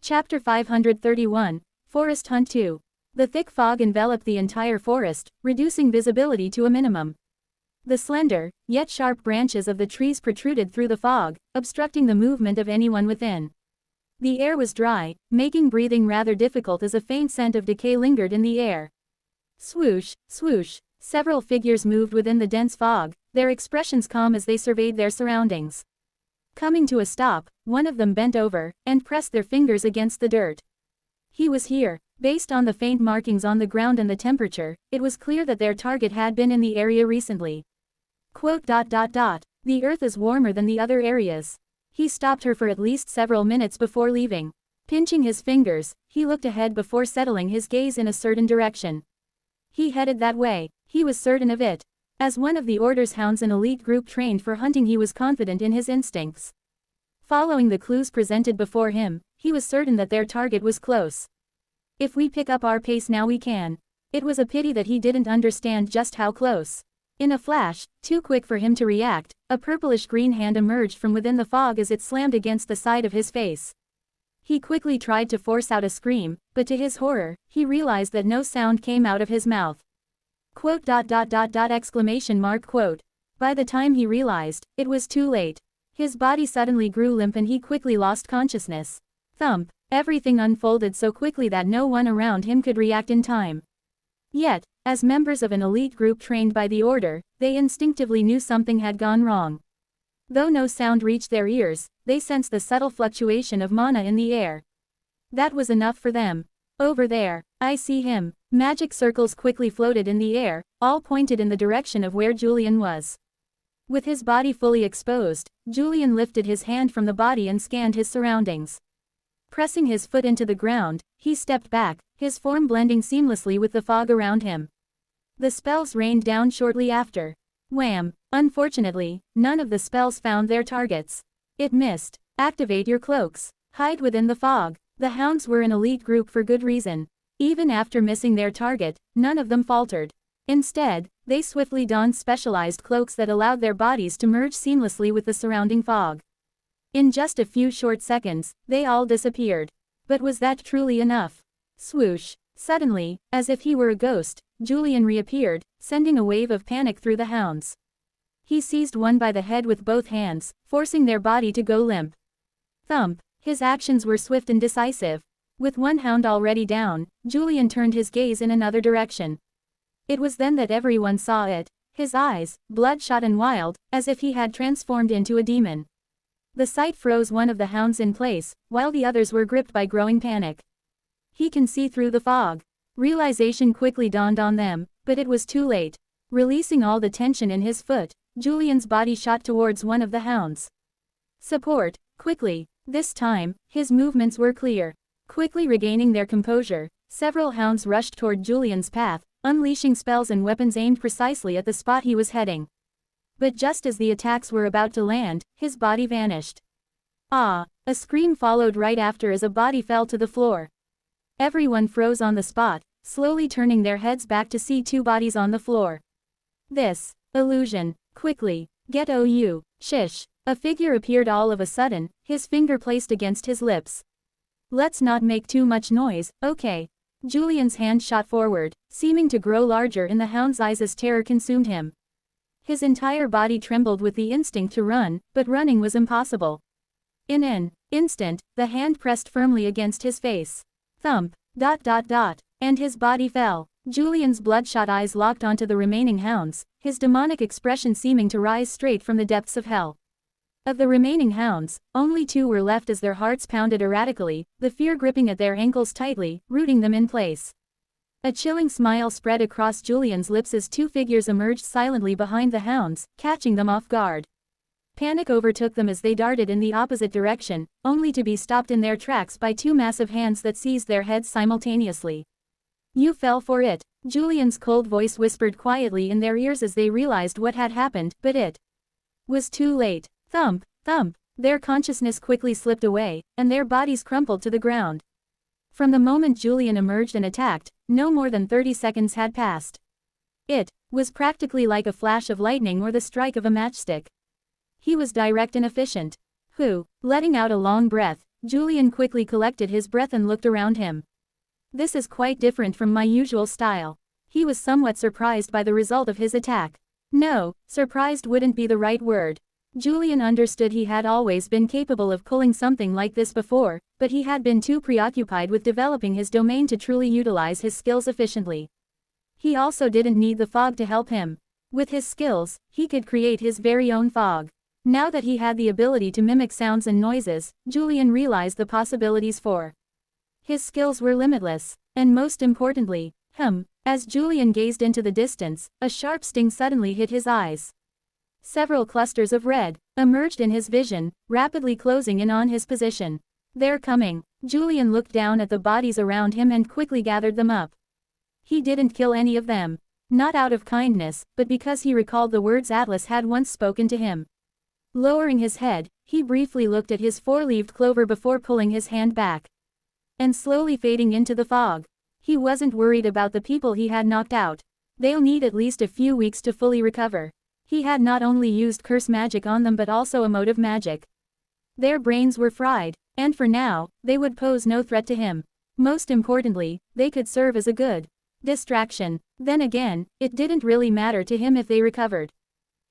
Chapter 531, Forest Hunt 2. The thick fog enveloped the entire forest, reducing visibility to a minimum. The slender, yet sharp branches of the trees protruded through the fog, obstructing the movement of anyone within. The air was dry, making breathing rather difficult as a faint scent of decay lingered in the air. Swoosh, swoosh, several figures moved within the dense fog, their expressions calm as they surveyed their surroundings. Coming to a stop, one of them bent over, and pressed their fingers against the dirt. He was here. Based on the faint markings on the ground and the temperature, it was clear that their target had been in the area recently. The earth is warmer than the other areas. He stopped her for at least several minutes before leaving. Pinching his fingers, he looked ahead before settling his gaze in a certain direction. He headed that way, he was certain of it. As one of the Order's hounds, an elite group trained for hunting, he was confident in his instincts. Following the clues presented before him, he was certain that their target was close. If we pick up our pace now we can. It was a pity that he didn't understand just how close. In a flash, too quick for him to react, a purplish-green hand emerged from within the fog as it slammed against the side of his face. He quickly tried to force out a scream, but to his horror, he realized that no sound came out of his mouth. .. By the time he realized, it was too late. His body suddenly grew limp and he quickly lost consciousness. Thump. Everything unfolded so quickly that no one around him could react in time. Yet, as members of an elite group trained by the Order, they instinctively knew something had gone wrong. Though no sound reached their ears, they sensed the subtle fluctuation of mana in the air. That was enough for them. Over there, I see him. Magic circles quickly floated in the air, all pointed in the direction of where Julian was. With his body fully exposed, Julian lifted his hand from the body and scanned his surroundings. Pressing his foot into the ground, he stepped back, his form blending seamlessly with the fog around him. The spells rained down shortly after. Wham! Unfortunately, none of the spells found their targets. It missed. Activate your cloaks. Hide within the fog. The hounds were an elite group for good reason. Even after missing their target, none of them faltered. Instead, they swiftly donned specialized cloaks that allowed their bodies to merge seamlessly with the surrounding fog. In just a few short seconds, they all disappeared. But was that truly enough? Swoosh. Suddenly, as if he were a ghost, Julian reappeared, sending a wave of panic through the hounds. He seized one by the head with both hands, forcing their body to go limp. Thump. His actions were swift and decisive. With one hound already down, Julian turned his gaze in another direction. It was then that everyone saw it. His eyes, bloodshot and wild, as if he had transformed into a demon. The sight froze one of the hounds in place, while the others were gripped by growing panic. He can see through the fog. Realization quickly dawned on them, but it was too late. Releasing all the tension in his foot, Julian's body shot towards one of the hounds. Support, quickly. This time, his movements were clear. Quickly regaining their composure, several hounds rushed toward Julian's path, unleashing spells and weapons aimed precisely at the spot he was heading. But just as the attacks were about to land, his body vanished. Ah! A scream followed right after as a body fell to the floor. Everyone froze on the spot, slowly turning their heads back to see two bodies on the floor. This illusion. Quickly. Get OU. Shish. A figure appeared all of a sudden, his finger placed against his lips. Let's not make too much noise, okay? Julian's hand shot forward, seeming to grow larger in the hound's eyes as terror consumed him. His entire body trembled with the instinct to run, but running was impossible. In an instant, the hand pressed firmly against his face. Thump. And his body fell. Julian's bloodshot eyes locked onto the remaining hounds, his demonic expression seeming to rise straight from the depths of hell. Of the remaining hounds, only two were left as their hearts pounded erratically, the fear gripping at their ankles tightly, rooting them in place. A chilling smile spread across Julian's lips as two figures emerged silently behind the hounds, catching them off guard. Panic overtook them as they darted in the opposite direction, only to be stopped in their tracks by two massive hands that seized their heads simultaneously. You fell for it, Julian's cold voice whispered quietly in their ears as they realized what had happened, but it was too late. Thump, thump, their consciousness quickly slipped away, and their bodies crumpled to the ground. From the moment Julian emerged and attacked, no more than 30 seconds had passed. It was practically like a flash of lightning or the strike of a matchstick. He was direct and efficient. Letting out a long breath, Julian quickly collected his breath and looked around him. This is quite different from my usual style. He was somewhat surprised by the result of his attack. No, surprised wouldn't be the right word. Julian understood he had always been capable of pulling something like this before, but he had been too preoccupied with developing his domain to truly utilize his skills efficiently. He also didn't need the fog to help him. With his skills, he could create his very own fog. Now that he had the ability to mimic sounds and noises, Julian realized the possibilities for his skills were limitless, and most importantly, as Julian gazed into the distance, a sharp sting suddenly hit his eyes. Several clusters of red emerged in his vision, rapidly closing in on his position. They're coming. Julian looked down at the bodies around him and quickly gathered them up. He didn't kill any of them. Not out of kindness, but because he recalled the words Atlas had once spoken to him. Lowering his head, he briefly looked at his four-leaved clover before pulling his hand back and slowly fading into the fog. He wasn't worried about the people he had knocked out. They'll need at least a few weeks to fully recover. He had not only used curse magic on them but also emotive magic. Their brains were fried, and for now, they would pose no threat to him. Most importantly, they could serve as a good distraction. Then again, it didn't really matter to him if they recovered.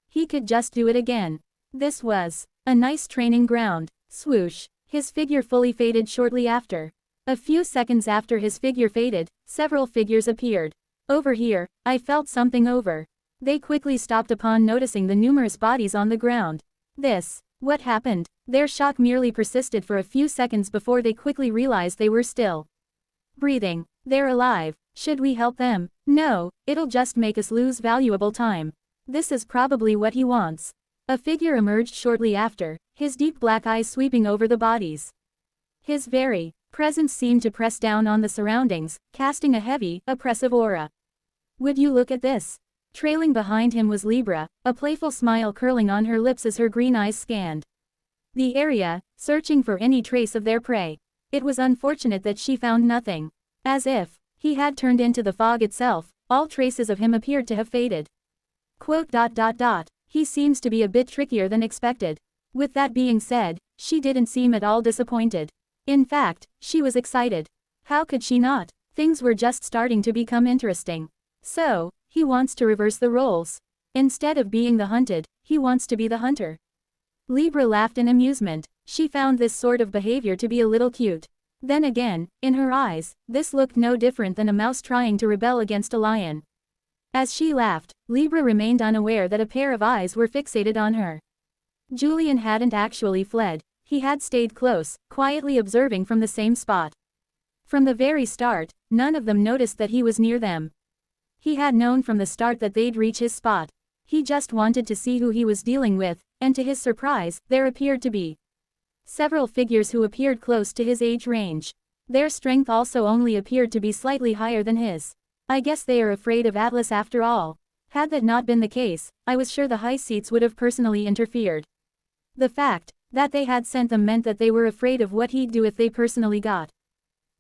He could just do it again. This was a nice training ground. Swoosh. His figure fully faded shortly after. A few seconds after his figure faded, several figures appeared. Over here, I felt something over. They quickly stopped upon noticing the numerous bodies on the ground. What happened? Their shock merely persisted for a few seconds before they quickly realized they were still breathing. They're alive. Should we help them? No, it'll just make us lose valuable time. This is probably what he wants. A figure emerged shortly after, his deep black eyes sweeping over the bodies. His very presence seemed to press down on the surroundings, casting a heavy, oppressive aura. Would you look at this? Trailing behind him was Libra, a playful smile curling on her lips as her green eyes scanned the area, searching for any trace of their prey. It was unfortunate that she found nothing. As if he had turned into the fog itself, all traces of him appeared to have faded. He seems to be a bit trickier than expected. With that being said, she didn't seem at all disappointed. In fact, she was excited. How could she not? Things were just starting to become interesting. So, he wants to reverse the roles. Instead of being the hunted, he wants to be the hunter. Libra laughed in amusement. She found this sort of behavior to be a little cute. Then again, in her eyes, this looked no different than a mouse trying to rebel against a lion. As she laughed, Libra remained unaware that a pair of eyes were fixated on her. Julian hadn't actually fled. He had stayed close, quietly observing from the same spot. From the very start, none of them noticed that he was near them. He had known from the start that they'd reach his spot. He just wanted to see who he was dealing with, and to his surprise, there appeared to be several figures who appeared close to his age range. Their strength also only appeared to be slightly higher than his. I guess they are afraid of Atlas after all. Had that not been the case, I was sure the high seats would have personally interfered. The fact that they had sent them meant that they were afraid of what he'd do if they personally got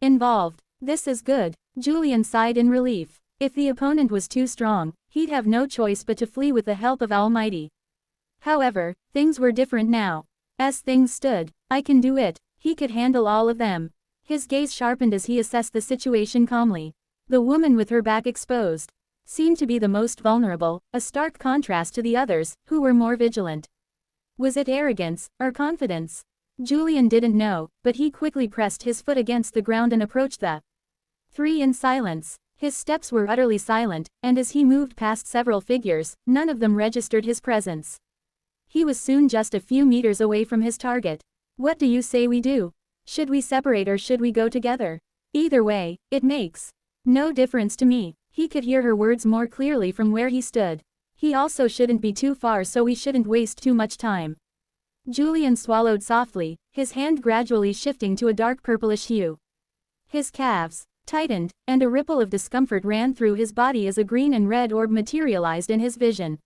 involved. This is good. Julian sighed in relief. If the opponent was too strong, he'd have no choice but to flee with the help of Almighty. However, things were different now. As things stood, I can do it. He could handle all of them. His gaze sharpened as he assessed the situation calmly. The woman with her back exposed seemed to be the most vulnerable, a stark contrast to the others, who were more vigilant. Was it arrogance, or confidence? Julian didn't know, but he quickly pressed his foot against the ground and approached the three in silence. His steps were utterly silent, and as he moved past several figures, none of them registered his presence. He was soon just a few meters away from his target. What do you say we do? Should we separate or should we go together? Either way, it makes no difference to me. He could hear her words more clearly from where he stood. He also shouldn't be too far, so we shouldn't waste too much time. Julian swallowed softly, his hand gradually shifting to a dark purplish hue. His calves tightened, and a ripple of discomfort ran through his body as a green and red orb materialized in his vision.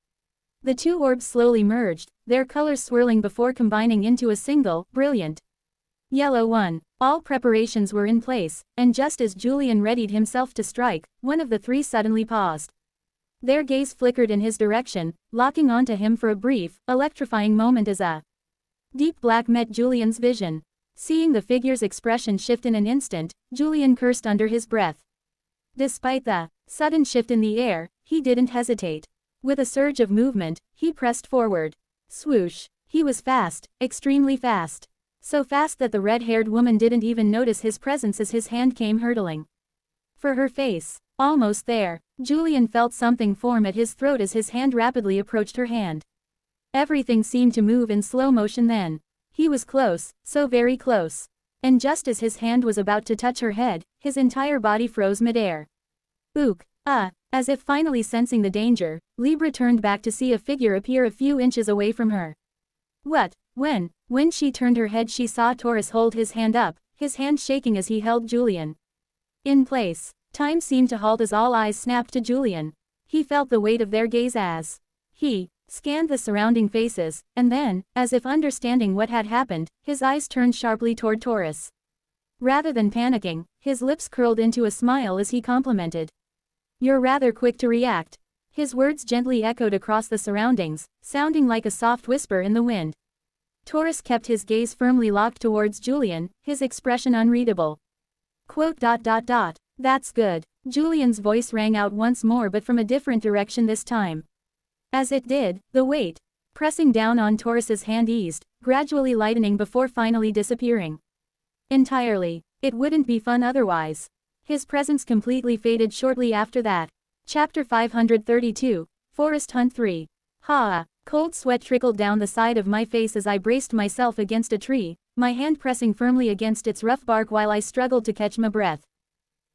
The two orbs slowly merged, their colors swirling before combining into a single, brilliant yellow one. All preparations were in place, and just as Julian readied himself to strike, one of the three suddenly paused. Their gaze flickered in his direction, locking onto him for a brief, electrifying moment as a deep black met Julian's vision. Seeing the figure's expression shift in an instant, Julian cursed under his breath. Despite the sudden shift in the air, he didn't hesitate. With a surge of movement, he pressed forward. Swoosh! He was fast, extremely fast. So fast that the red-haired woman didn't even notice his presence as his hand came hurtling for her face. Almost there, Julian felt something form at his throat as his hand rapidly approached her hand. Everything seemed to move in slow motion then. He was close, so very close. And just as his hand was about to touch her head, his entire body froze midair. Ook! As if finally sensing the danger, Libra turned back to see a figure appear a few inches away from her. What? When she turned her head, she saw Taurus hold his hand up, his hand shaking as he held Julian in place. Time seemed to halt as all eyes snapped to Julian. He felt the weight of their gaze as he scanned the surrounding faces, and then, as if understanding what had happened, his eyes turned sharply toward Taurus. Rather than panicking, his lips curled into a smile as he complimented. "You're rather quick to react." His words gently echoed across the surroundings, sounding like a soft whisper in the wind. Taurus kept his gaze firmly locked towards Julian, his expression unreadable. "That's good." Julian's voice rang out once more, but from a different direction this time. As it did, the weight pressing down on Taurus's hand eased, gradually lightening before finally disappearing entirely. It wouldn't be fun otherwise. His presence completely faded shortly after that. Chapter 532, Forest Hunt 3. Cold sweat trickled down the side of my face as I braced myself against a tree, my hand pressing firmly against its rough bark while I struggled to catch my breath.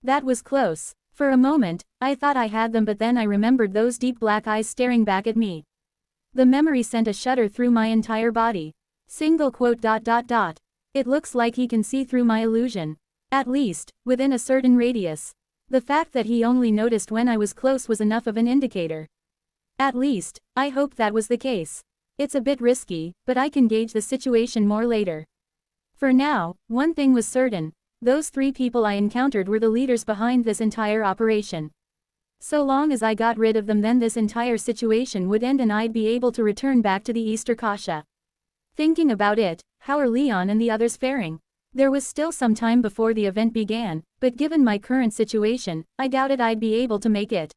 That was close. For a moment, I thought I had them, but then I remembered those deep black eyes staring back at me. The memory sent a shudder through my entire body. It looks like he can see through my illusion. At least, within a certain radius. The fact that he only noticed when I was close was enough of an indicator. At least, I hoped that was the case. It's a bit risky, but I can gauge the situation more later. For now, one thing was certain. Those 3 people I encountered were the leaders behind this entire operation. So long as I got rid of them, then this entire situation would end and I'd be able to return back to the Easter Kasha. Thinking about it, how are Leon and the others faring? There was still some time before the event began, but given my current situation, I doubted I'd be able to make it.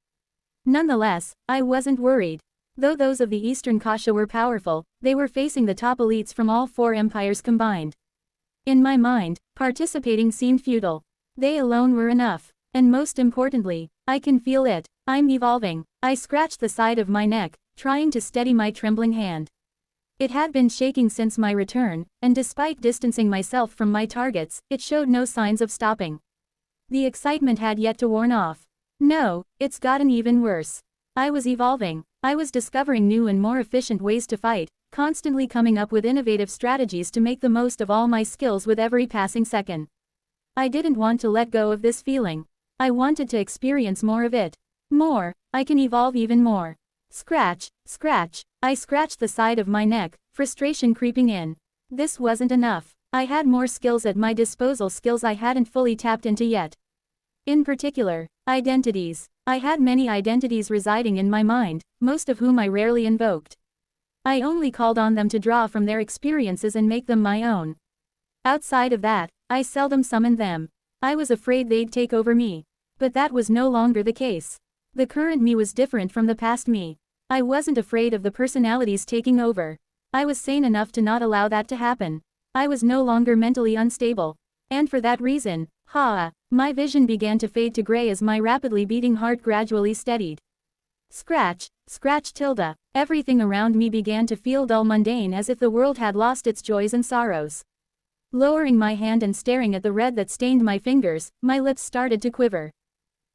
Nonetheless, I wasn't worried. Though those of the Eastern Kasha were powerful, they were facing the top elites from all 4 empires combined. In my mind, participating seemed futile. They alone were enough. And most importantly, I can feel it. I'm evolving. I scratched the side of my neck, trying to steady my trembling hand. It had been shaking since my return, and despite distancing myself from my targets, it showed no signs of stopping. The excitement had yet to worn off. No, it's gotten even worse. I was evolving. I was discovering new and more efficient ways to fight, constantly coming up with innovative strategies to make the most of all my skills with every passing second. I didn't want to let go of this feeling. I wanted to experience more of it. More, I can evolve even more. Scratch. I scratched the side of my neck, frustration creeping in. This wasn't enough. I had more skills at my disposal, skills I hadn't fully tapped into yet. In particular, identities. I had many identities residing in my mind, most of whom I rarely invoked. I only called on them to draw from their experiences and make them my own. Outside of that, I seldom summoned them. I was afraid they'd take over me. But that was no longer the case. The current me was different from the past me. I wasn't afraid of the personalities taking over. I was sane enough to not allow that to happen. I was no longer mentally unstable. And for that reason, my vision began to fade to gray as my rapidly beating heart gradually steadied. Scratch. Everything around me began to feel dull, mundane, as if the world had lost its joys and sorrows. Lowering my hand and staring at the red that stained my fingers, my lips started to quiver.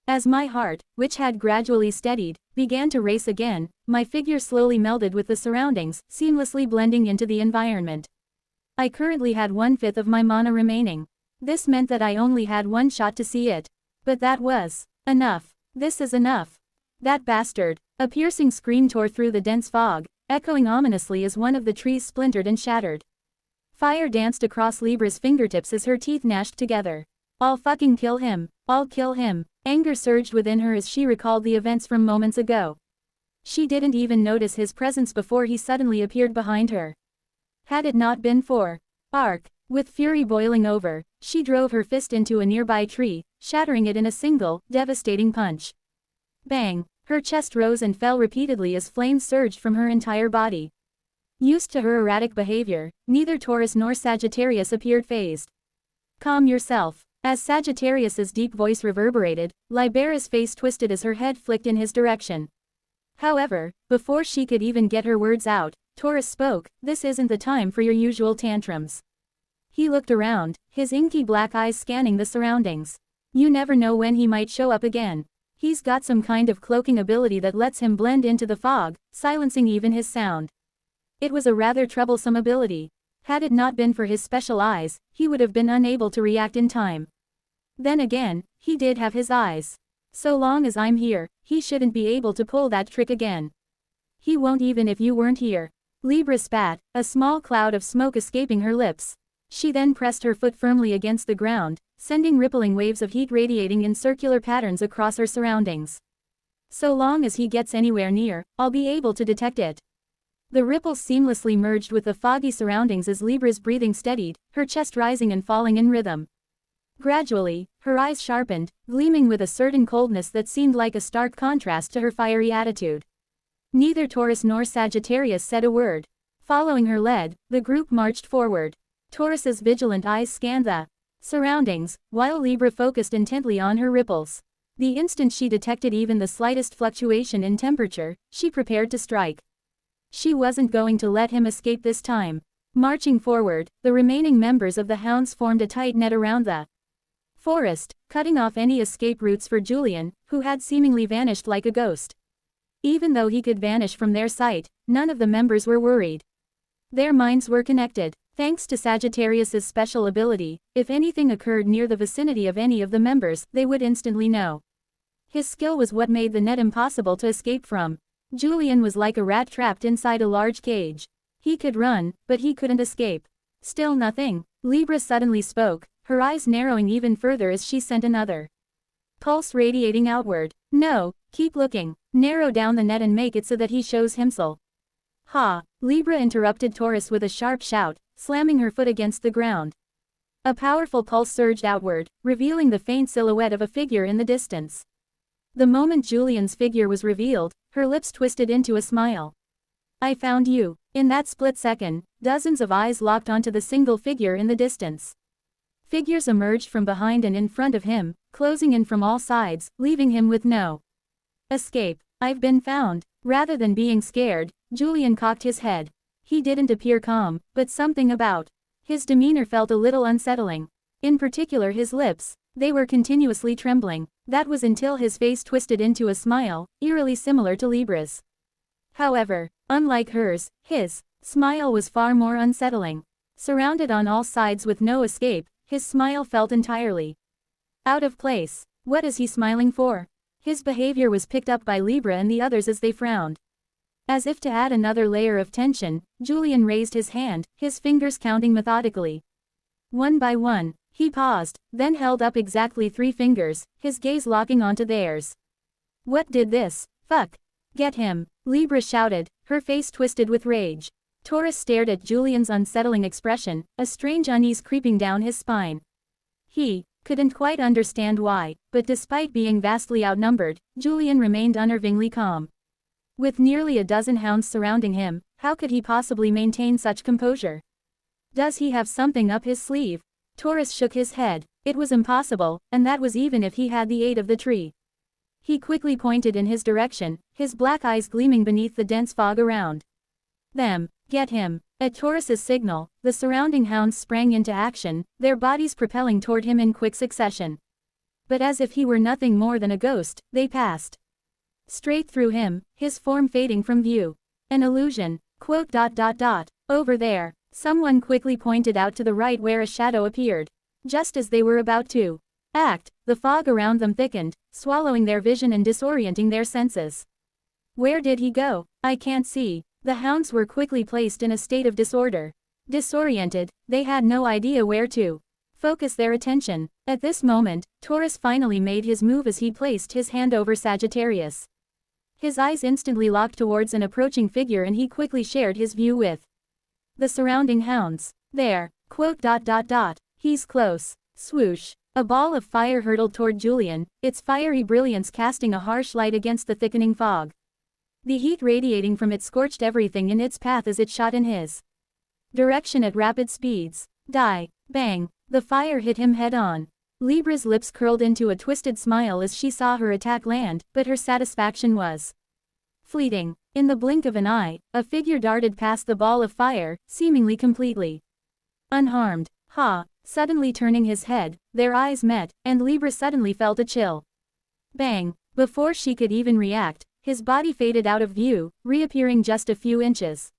As my heart, which had gradually steadied, began to race again, my figure slowly melded with the surroundings, seamlessly blending into the environment. I currently had 1/5 of my mana remaining. This meant that I only had one shot to see it. But that was enough. This is enough. That bastard. A piercing scream tore through the dense fog, echoing ominously as one of the trees splintered and shattered. Fire danced across Libra's fingertips as her teeth gnashed together. I'll fucking kill him. I'll kill him. Anger surged within her as she recalled the events from moments ago. She didn't even notice his presence before he suddenly appeared behind her. Had it not been for Ark, With fury boiling over, she drove her fist into a nearby tree, shattering it in a single, devastating punch. Bang! Her chest rose and fell repeatedly as flames surged from her entire body. Used to her erratic behavior, neither Taurus nor Sagittarius appeared fazed. Calm yourself. As Sagittarius's deep voice reverberated, Libera's face twisted as her head flicked in his direction. However, before she could even get her words out, Taurus spoke, "This isn't the time for your usual tantrums." He looked around, his inky black eyes scanning the surroundings. You never know when he might show up again. He's got some kind of cloaking ability that lets him blend into the fog, silencing even his sound. It was a rather troublesome ability. Had it not been for his special eyes, he would have been unable to react in time. Then again, he did have his eyes. So long as I'm here, he shouldn't be able to pull that trick again. He won't even if you weren't here. Libra spat, a small cloud of smoke escaping her lips. She then pressed her foot firmly against the ground, sending rippling waves of heat radiating in circular patterns across her surroundings. So long as he gets anywhere near, I'll be able to detect it. The ripples seamlessly merged with the foggy surroundings as Libra's breathing steadied, her chest rising and falling in rhythm. Gradually, her eyes sharpened, gleaming with a certain coldness that seemed like a stark contrast to her fiery attitude. Neither Taurus nor Sagittarius said a word. Following her lead, the group marched forward. Taurus's vigilant eyes scanned the surroundings, while Libra focused intently on her ripples. The instant she detected even the slightest fluctuation in temperature, she prepared to strike. She wasn't going to let him escape this time. Marching forward, the remaining members of the hounds formed a tight net around the forest, cutting off any escape routes for Julian, who had seemingly vanished like a ghost. Even though he could vanish from their sight, none of the members were worried. Their minds were connected. Thanks to Sagittarius's special ability, if anything occurred near the vicinity of any of the members, they would instantly know. His skill was what made the net impossible to escape from. Julian was like a rat trapped inside a large cage. He could run, but he couldn't escape. Still nothing. Libra suddenly spoke, her eyes narrowing even further as she sent another pulse radiating outward. No, keep looking. Narrow down the net and make it so that he shows himself. Ha! Libra interrupted Taurus with a sharp shout, slamming her foot against the ground. A powerful pulse surged outward, revealing the faint silhouette of a figure in the distance. The moment Julian's figure was revealed, her lips twisted into a smile. I found you. In that split second, dozens of eyes locked onto the single figure in the distance. Figures emerged from behind and in front of him, closing in from all sides, leaving him with no escape. I've been found. Rather than being scared, Julian cocked his head. He didn't appear calm, but something about his demeanor felt a little unsettling. In particular his lips. They were continuously trembling. That was until his face twisted into a smile, eerily similar to Libra's. However, unlike hers, his smile was far more unsettling. Surrounded on all sides with no escape, his smile felt entirely out of place. What is he smiling for? His behavior was picked up by Libra and the others as they frowned. As if to add another layer of tension, Julian raised his hand, his fingers counting methodically. One by one, he paused, then held up exactly 3 fingers, his gaze locking onto theirs. What did this? Fuck. Get him, Libra shouted, her face twisted with rage. Taurus stared at Julian's unsettling expression, a strange unease creeping down his spine. He couldn't quite understand why, but despite being vastly outnumbered, Julian remained unnervingly calm. With nearly a dozen hounds surrounding him, how could he possibly maintain such composure? Does he have something up his sleeve? Taurus shook his head. It was impossible, and that was even if he had the aid of the tree. He quickly pointed in his direction, his black eyes gleaming beneath the dense fog around them. Get him. At Taurus's signal, the surrounding hounds sprang into action, their bodies propelling toward him in quick succession. But as if he were nothing more than a ghost, they passed straight through him, his form fading from view. An illusion. Over there. Someone quickly pointed out to the right where a shadow appeared. Just as they were about to act, the fog around them thickened, swallowing their vision and disorienting their senses. Where did he go? I can't see. The hounds were quickly placed in a state of disorder. Disoriented, they had no idea where to focus their attention. At this moment, Taurus finally made his move as he placed his hand over Sagittarius. His eyes instantly locked towards an approaching figure and he quickly shared his view with the surrounding hounds. There, Quote. He's close. Swoosh. A ball of fire hurtled toward Julian, its fiery brilliance casting a harsh light against the thickening fog. The heat radiating from it scorched everything in its path as it shot in his direction at rapid speeds. Die. Bang. The fire hit him head-on. Libra's lips curled into a twisted smile as she saw her attack land, but her satisfaction was fleeting. In the blink of an eye, a figure darted past the ball of fire, seemingly completely unharmed. Ha! Suddenly turning his head, their eyes met, and Libra suddenly felt a chill. Bang! Before she could even react, his body faded out of view, reappearing just a few inches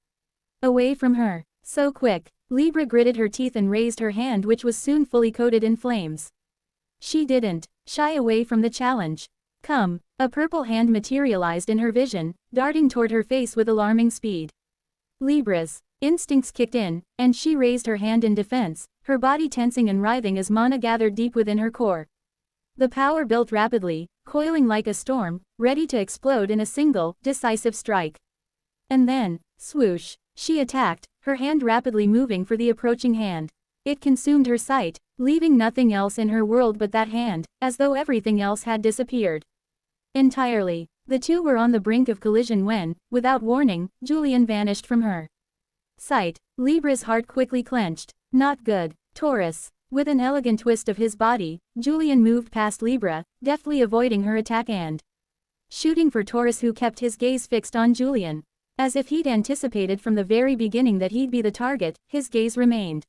away from her. So quick. Libra gritted her teeth and raised her hand, which was soon fully coated in flames. She didn't shy away from the challenge. Come. A purple hand materialized in her vision, darting toward her face with alarming speed. Libra's instincts kicked in, and she raised her hand in defense, her body tensing and writhing as mana gathered deep within her core. The power built rapidly, coiling like a storm, ready to explode in a single, decisive strike. And then, swoosh, she attacked, her hand rapidly moving for the approaching hand. It consumed her sight, leaving nothing else in her world but that hand, as though everything else had disappeared entirely. The two were on the brink of collision when, without warning, Julian vanished from her sight. Libra's heart quickly clenched. Not good. Taurus. With an elegant twist of his body, Julian moved past Libra, deftly avoiding her attack and shooting for Taurus, who kept his gaze fixed on Julian. As if he'd anticipated from the very beginning that he'd be the target, his gaze remained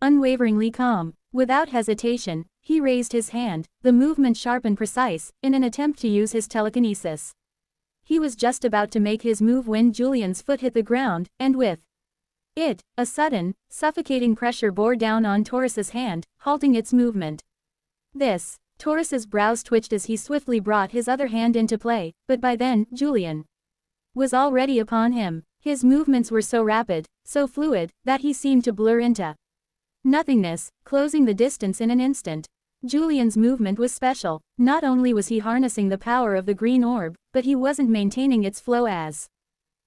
unwaveringly calm. Without hesitation, he raised his hand, the movement sharp and precise, in an attempt to use his telekinesis. He was just about to make his move when Julian's foot hit the ground, and with it, a sudden, suffocating pressure bore down on Taurus's hand, halting its movement. Taurus's brows twitched as he swiftly brought his other hand into play, but by then, Julian was already upon him. His movements were so rapid, so fluid, that he seemed to blur into nothingness, closing the distance in an instant. Julian's movement was special. Not only was he harnessing the power of the green orb, but he wasn't maintaining its flow as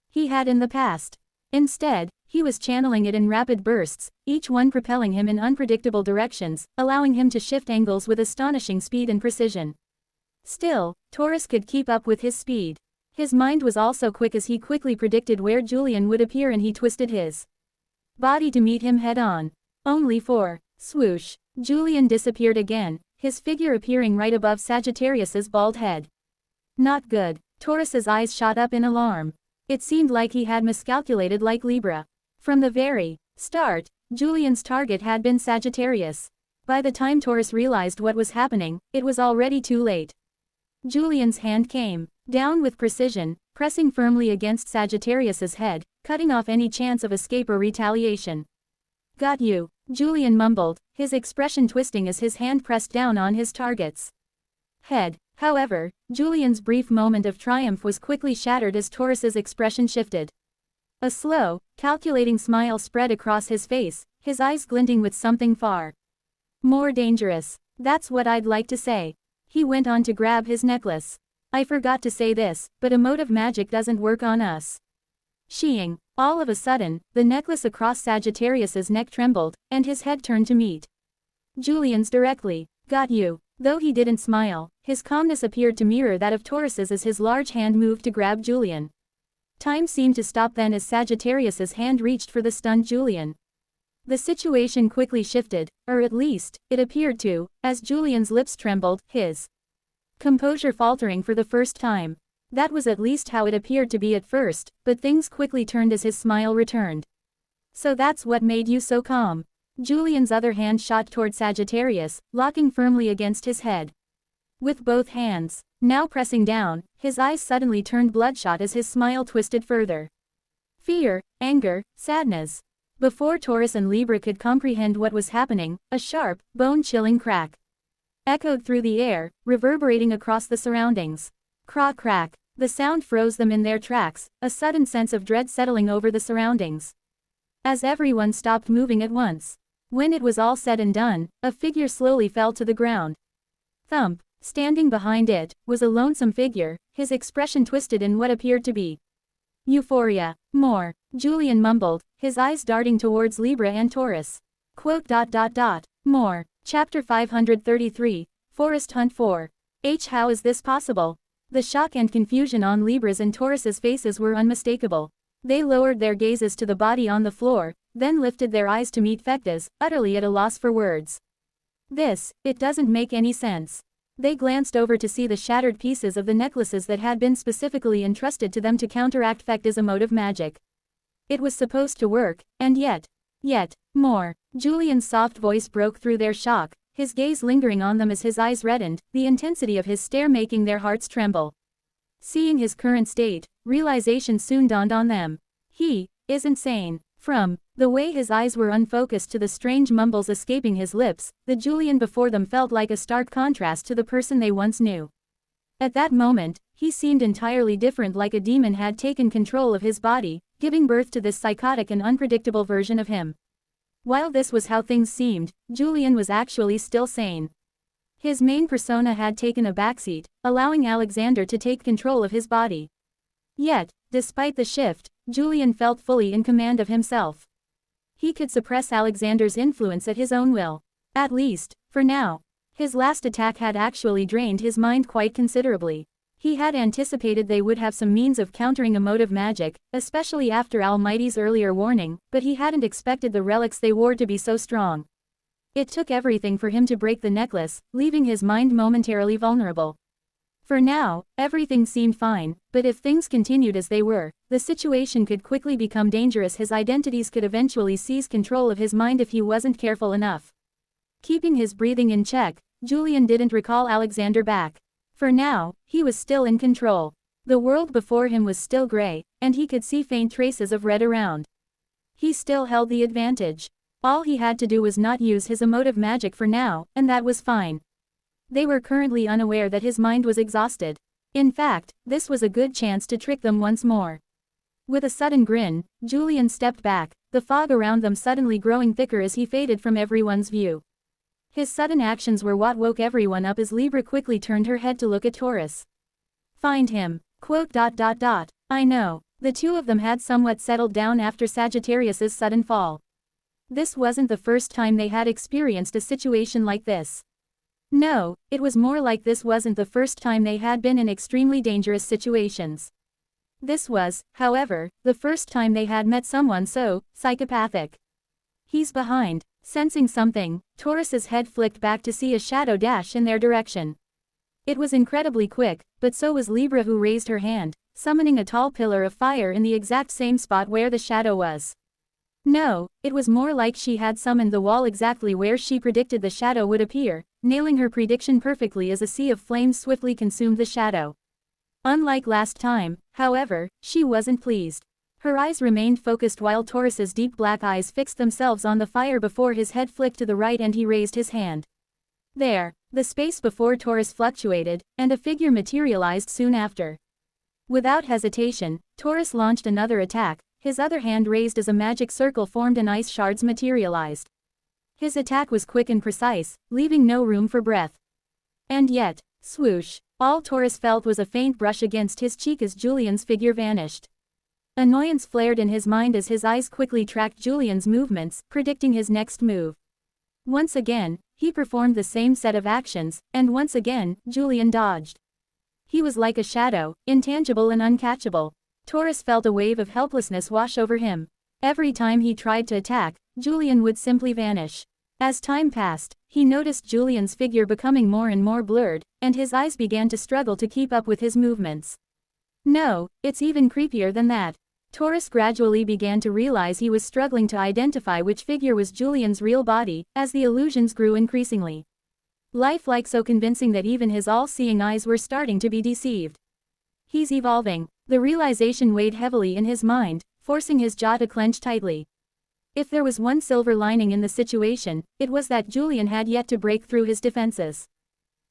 he had in the past. Instead, he was channeling it in rapid bursts, each one propelling him in unpredictable directions, allowing him to shift angles with astonishing speed and precision. Still, Taurus could keep up with his speed. His mind was also quick as he quickly predicted where Julian would appear, and he twisted his body to meet him head-on. Only for swoosh. Julian disappeared again, his figure appearing right above Sagittarius's bald head. Not good. Taurus's eyes shot up in alarm. It seemed like he had miscalculated like Libra. From the very start, Julian's target had been Sagittarius. By the time Taurus realized what was happening, it was already too late. Julian's hand came down with precision, pressing firmly against Sagittarius's head, cutting off any chance of escape or retaliation. Got you, Julian mumbled, his expression twisting as his hand pressed down on his target's head. However, Julian's brief moment of triumph was quickly shattered as Taurus's expression shifted. A slow, calculating smile spread across his face, his eyes glinting with something far more dangerous. That's what I'd like to say. He went on to grab his necklace. I forgot to say this, but emotive magic doesn't work on us. Sheeing. All of a sudden, the necklace across Sagittarius's neck trembled, and his head turned to meet Julian's directly. Got you. Though he didn't smile, his calmness appeared to mirror that of Taurus's as his large hand moved to grab Julian. Time seemed to stop then as Sagittarius's hand reached for the stunned Julian. The situation quickly shifted, or at least, it appeared to, as Julian's lips trembled, his composure faltering for the first time. That was at least how it appeared to be at first, but things quickly turned as his smile returned. So that's what made you so calm. Julian's other hand shot toward Sagittarius, locking firmly against his head. With both hands now pressing down, his eyes suddenly turned bloodshot as his smile twisted further. Fear, anger, sadness. Before Taurus and Libra could comprehend what was happening, a sharp, bone-chilling crack echoed through the air, reverberating across the surroundings. Crack crack. The sound froze them in their tracks, a sudden sense of dread settling over the surroundings. As everyone stopped moving at once. When it was all said and done, a figure slowly fell to the ground. Thump. Standing behind it, was a lonesome figure, his expression twisted in what appeared to be euphoria. More. Julian mumbled, his eyes darting towards Libra and Taurus. More. Chapter 533, Forest Hunt 4. How is this possible? The shock and confusion on Libra's and Taurus's faces were unmistakable. They lowered their gazes to the body on the floor, then lifted their eyes to meet Fekta's, utterly at a loss for words. It doesn't make any sense. They glanced over to see the shattered pieces of the necklaces that had been specifically entrusted to them to counteract Fekta's emotive magic. It was supposed to work, and yet more. Julian's soft voice broke through their shock, his gaze lingering on them as his eyes reddened, the intensity of his stare making their hearts tremble. Seeing his current state, realization soon dawned on them. He isn't sane. From the way his eyes were unfocused to the strange mumbles escaping his lips, the Julian before them felt like a stark contrast to the person they once knew. At that moment, he seemed entirely different, like a demon had taken control of his body, giving birth to this psychotic and unpredictable version of him. While this was how things seemed, Julian was actually still sane. His main persona had taken a backseat, allowing Alexander to take control of his body. Yet, despite the shift, Julian felt fully in command of himself. He could suppress Alexander's influence at his own will. At least, for now. His last attack had actually drained his mind quite considerably. He had anticipated they would have some means of countering emotive magic, especially after Almighty's earlier warning, but he hadn't expected the relics they wore to be so strong. It took everything for him to break the necklace, leaving his mind momentarily vulnerable. For now, everything seemed fine, but if things continued as they were, the situation could quickly become dangerous. His identities could eventually seize control of his mind if he wasn't careful enough. Keeping his breathing in check, Julian didn't recall Alexander back. For now, he was still in control. The world before him was still gray, and he could see faint traces of red around. He still held the advantage. All he had to do was not use his emotive magic for now, and that was fine. They were currently unaware that his mind was exhausted. In fact, this was a good chance to trick them once more. With a sudden grin, Julian stepped back, the fog around them suddenly growing thicker as he faded from everyone's view. His sudden actions were what woke everyone up as Libra quickly turned her head to look at Taurus. Find him. I know. The two of them had somewhat settled down after Sagittarius's sudden fall. This wasn't the first time they had experienced a situation like this. No, it was more like this wasn't the first time they had been in extremely dangerous situations. This was, however, the first time they had met someone so psychopathic. He's behind. Sensing something, Taurus's head flicked back to see a shadow dash in their direction. It was incredibly quick, but so was Libra, who raised her hand, summoning a tall pillar of fire in the exact same spot where the shadow was. No, it was more like she had summoned the wall exactly where she predicted the shadow would appear, nailing her prediction perfectly as a sea of flames swiftly consumed the shadow. Unlike last time, however, she wasn't pleased. Her eyes remained focused while Taurus's deep black eyes fixed themselves on the fire before his head flicked to the right and he raised his hand. There, the space before Taurus fluctuated, and a figure materialized soon after. Without hesitation, Taurus launched another attack, his other hand raised as a magic circle formed and ice shards materialized. His attack was quick and precise, leaving no room for breath. And yet, swoosh, all Taurus felt was a faint brush against his cheek as Julian's figure vanished. Annoyance flared in his mind as his eyes quickly tracked Julian's movements, predicting his next move. Once again, he performed the same set of actions, and once again, Julian dodged. He was like a shadow, intangible and uncatchable. Taurus felt a wave of helplessness wash over him. Every time he tried to attack, Julian would simply vanish. As time passed, he noticed Julian's figure becoming more and more blurred, and his eyes began to struggle to keep up with his movements. No, it's even creepier than that. Taurus gradually began to realize he was struggling to identify which figure was Julian's real body, as the illusions grew increasingly lifelike, so convincing that even his all-seeing eyes were starting to be deceived. He's evolving. The realization weighed heavily in his mind, forcing his jaw to clench tightly. If there was one silver lining in the situation, it was that Julian had yet to break through his defenses.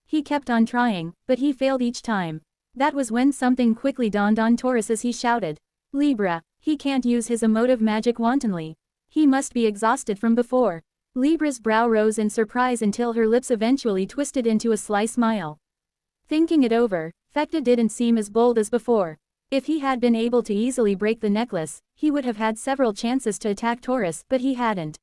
He kept on trying, but he failed each time. That was when something quickly dawned on Taurus as he shouted. Libra, he can't use his emotive magic wantonly. He must be exhausted from before. Libra's brow rose in surprise until her lips eventually twisted into a sly smile. Thinking it over, Fekta didn't seem as bold as before. If he had been able to easily break the necklace, he would have had several chances to attack Taurus, but he hadn't.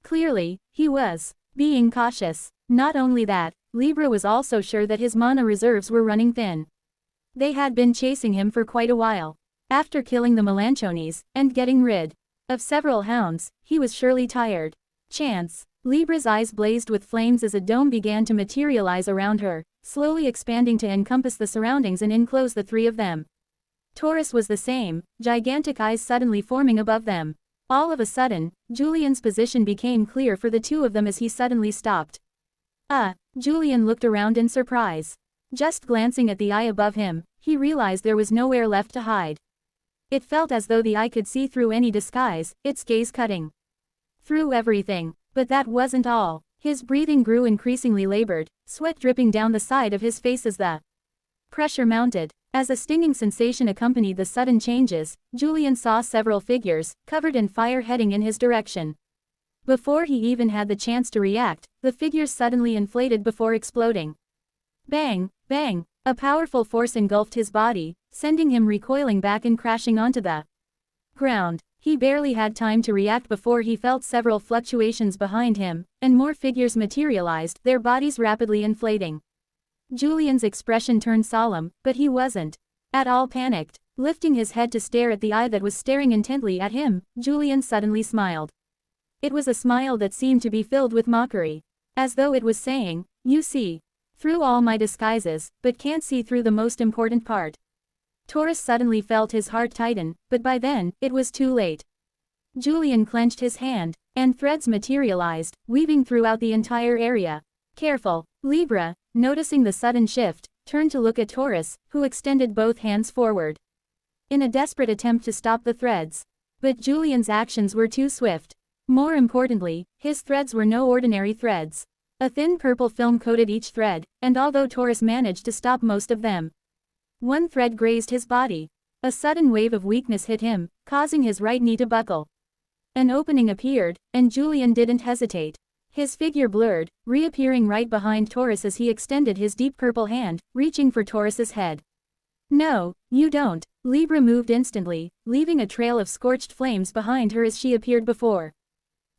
Clearly, he was being cautious. Not only that, Libra was also sure that his mana reserves were running thin. They had been chasing him for quite a while. After killing the Melanchones, and getting rid of several hounds, he was surely tired. Chance. Libra's eyes blazed with flames as a dome began to materialize around her, slowly expanding to encompass the surroundings and enclose the three of them. Taurus was the same, gigantic eyes suddenly forming above them. All of a sudden, Julian's position became clear for the two of them as he suddenly stopped. Julian looked around in surprise. Just glancing at the eye above him, he realized there was nowhere left to hide. It felt as though the eye could see through any disguise, its gaze cutting through everything. But that wasn't all. His breathing grew increasingly labored, sweat dripping down the side of his face as the pressure mounted. As a stinging sensation accompanied the sudden changes, Julian saw several figures, covered in fire heading in his direction. Before he even had the chance to react, the figures suddenly inflated before exploding. Bang, bang, a powerful force engulfed his body, sending him recoiling back and crashing onto the ground. He barely had time to react before he felt several fluctuations behind him, and more figures materialized, their bodies rapidly inflating. Julian's expression turned solemn, but he wasn't at all panicked. Lifting his head to stare at the eye that was staring intently at him, Julian suddenly smiled. It was a smile that seemed to be filled with mockery. As though it was saying, "You see through all my disguises, but can't see through the most important part." Taurus suddenly felt his heart tighten, but by then, it was too late. Julian clenched his hand, and threads materialized, weaving throughout the entire area. Careful. Libra, noticing the sudden shift, turned to look at Taurus, who extended both hands forward in a desperate attempt to stop the threads. But Julian's actions were too swift. More importantly, his threads were no ordinary threads. A thin purple film coated each thread, and although Taurus managed to stop most of them, one thread grazed his body. A sudden wave of weakness hit him, causing his right knee to buckle. An opening appeared, and Julian didn't hesitate. His figure blurred, reappearing right behind Taurus as he extended his deep purple hand, reaching for Taurus's head. "No, you don't." Libra moved instantly, leaving a trail of scorched flames behind her as she appeared before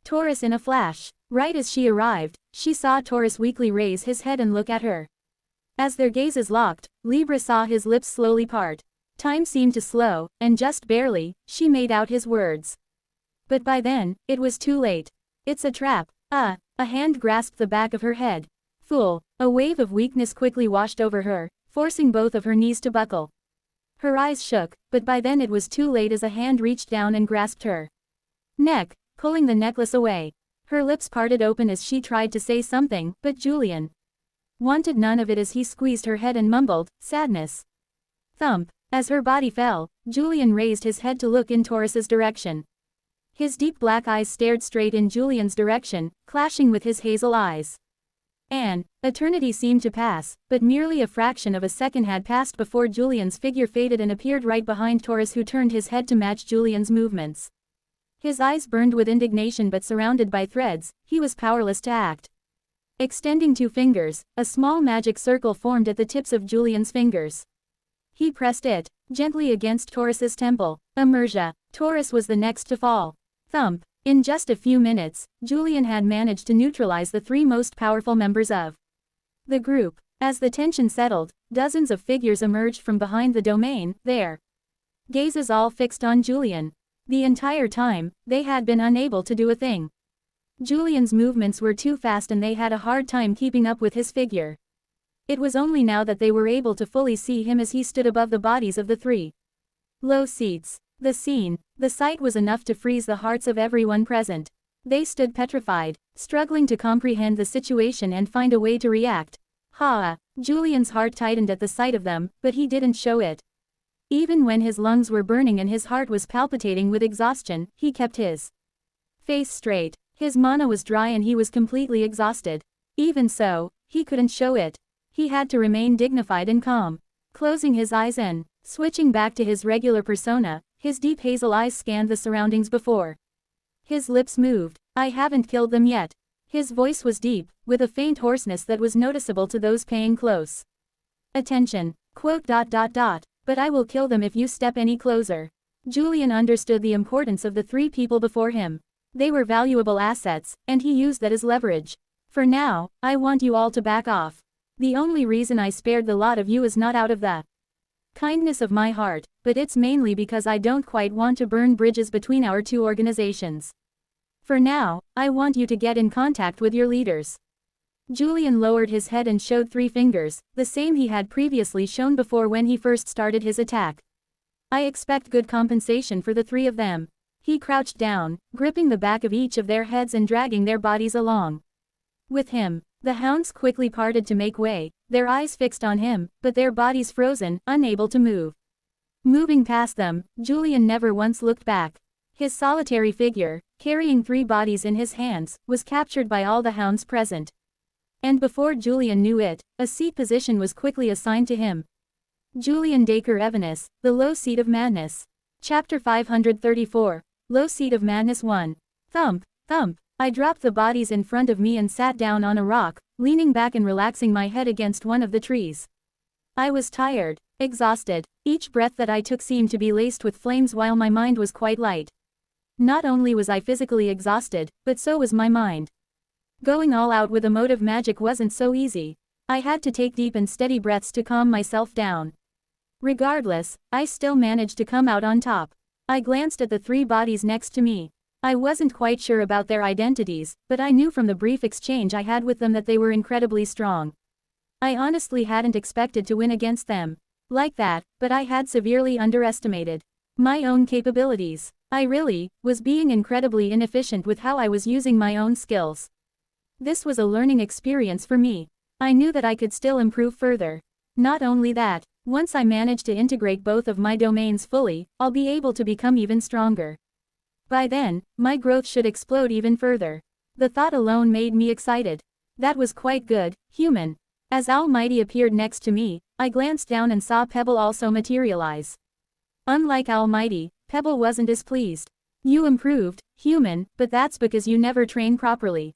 Taurus in a flash. Right as she arrived, she saw Taurus weakly raise his head and look at her. As their gazes locked, Libra saw his lips slowly part. Time seemed to slow, and just barely, she made out his words. But by then, it was too late. "It's a trap." A hand grasped the back of her head. "Fool." A wave of weakness quickly washed over her, forcing both of her knees to buckle. Her eyes shook, but by then it was too late as a hand reached down and grasped her neck, pulling the necklace away. Her lips parted open as she tried to say something, but Julian wanted none of it as he squeezed her head and mumbled, "Sadness." Thump. As her body fell, Julian raised his head to look in Taurus's direction. His deep black eyes stared straight in Julian's direction, clashing with his hazel eyes. An eternity seemed to pass, but merely a fraction of a second had passed before Julian's figure faded and appeared right behind Taurus, who turned his head to match Julian's movements. His eyes burned with indignation, but surrounded by threads, he was powerless to act. Extending two fingers, a small magic circle formed at the tips of Julian's fingers. He pressed it gently against Taurus's temple. Immersia. Taurus was the next to fall. Thump. In just a few minutes, Julian had managed to neutralize the three most powerful members of the group. As the tension settled, dozens of figures emerged from behind the domain, their gazes all fixed on Julian. The entire time, they had been unable to do a thing. Julian's movements were too fast and they had a hard time keeping up with his figure. It was only now that they were able to fully see him as he stood above the bodies of the three low seats. The sight was enough to freeze the hearts of everyone present. They stood petrified, struggling to comprehend the situation and find a way to react. Julian's heart tightened at the sight of them, but he didn't show it. Even when his lungs were burning and his heart was palpitating with exhaustion, he kept his face straight. His mana was dry and he was completely exhausted. Even so, he couldn't show it. He had to remain dignified and calm. Closing his eyes and switching back to his regular persona, his deep hazel eyes scanned the surroundings before his lips moved. "I haven't killed them yet." His voice was deep, with a faint hoarseness that was noticeable to those paying close attention. But I will kill them if you step any closer." Julian understood the importance of the three people before him. They were valuable assets, and he used that as leverage. For now, I want you all to back off. The only reason I spared the lot of you is not out of the kindness of my heart, but it's mainly because I don't quite want to burn bridges between our two organizations. For now, I want you to get in contact with your leaders. Julian lowered his head and showed 3 fingers, the same he had previously shown before when he first started his attack. I expect good compensation for the 3 of them. He crouched down, gripping the back of each of their heads and dragging their bodies along with him. The hounds quickly parted to make way, their eyes fixed on him, but their bodies frozen, unable to move. Moving past them, Julian never once looked back. His solitary figure, carrying 3 bodies in his hands, was captured by all the hounds present. And before Julian knew it, a seat position was quickly assigned to him. Julian Dacre Evanis, the Low Seat of Madness. Chapter 534. Low Seat of Madness 1. Thump, thump. I dropped the bodies in front of me and sat down on a rock, leaning back and relaxing my head against one of the trees. I was tired, exhausted. Each breath that I took seemed to be laced with flames while my mind was quite light. Not only was I physically exhausted, but so was my mind. Going all out with emotive magic wasn't so easy. I had to take deep and steady breaths to calm myself down. Regardless, I still managed to come out on top. I glanced at the 3 bodies next to me. I wasn't quite sure about their identities, but I knew from the brief exchange I had with them that they were incredibly strong. I honestly hadn't expected to win against them like that, but I had severely underestimated my own capabilities. I really was being incredibly inefficient with how I was using my own skills. This was a learning experience for me. I knew that I could still improve further. Not only that, once I managed to integrate both of my domains fully, I'll be able to become even stronger. By then, my growth should explode even further. The thought alone made me excited. That was quite good, human. As Almighty appeared next to me, I glanced down and saw Pebble also materialize. Unlike Almighty, Pebble wasn't as pleased. You improved, human, but that's because you never train properly.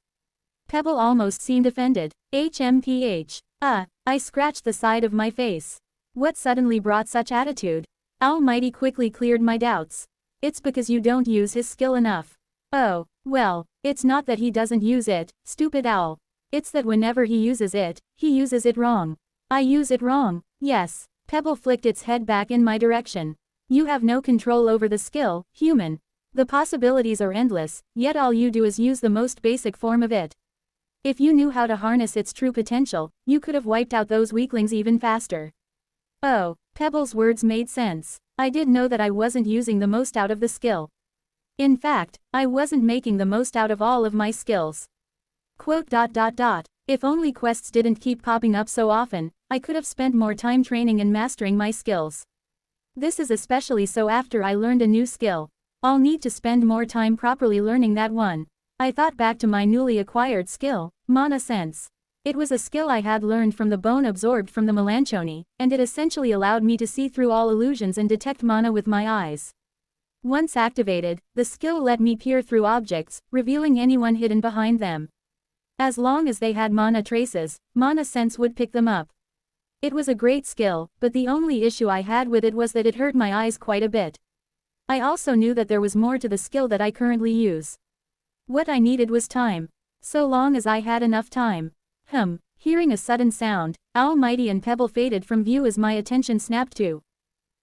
Pebble almost seemed offended. HMPH. I scratched the side of my face. What suddenly brought such attitude? Almighty quickly cleared my doubts. It's because you don't use his skill enough. Oh, well, it's not that he doesn't use it, stupid owl. It's that whenever he uses it wrong. I use it wrong, yes. Pebble flicked its head back in my direction. You have no control over the skill, human. The possibilities are endless, yet all you do is use the most basic form of it. If you knew how to harness its true potential, you could have wiped out those weaklings even faster. Oh, Pebble's words made sense. I did know that I wasn't using the most out of the skill. In fact, I wasn't making the most out of all of my skills. Quote. If only quests didn't keep popping up so often, I could have spent more time training and mastering my skills. This is especially so after I learned a new skill. I'll need to spend more time properly learning that one. I thought back to my newly acquired skill, Mana Sense. It was a skill I had learned from the bone absorbed from the Melanchoni, and it essentially allowed me to see through all illusions and detect mana with my eyes. Once activated, the skill let me peer through objects, revealing anyone hidden behind them. As long as they had mana traces, Mana Sense would pick them up. It was a great skill, but the only issue I had with it was that it hurt my eyes quite a bit. I also knew that there was more to the skill that I currently use. What I needed was time. So long as I had enough time. Hearing a sudden sound, Almighty and Pebble faded from view as my attention snapped to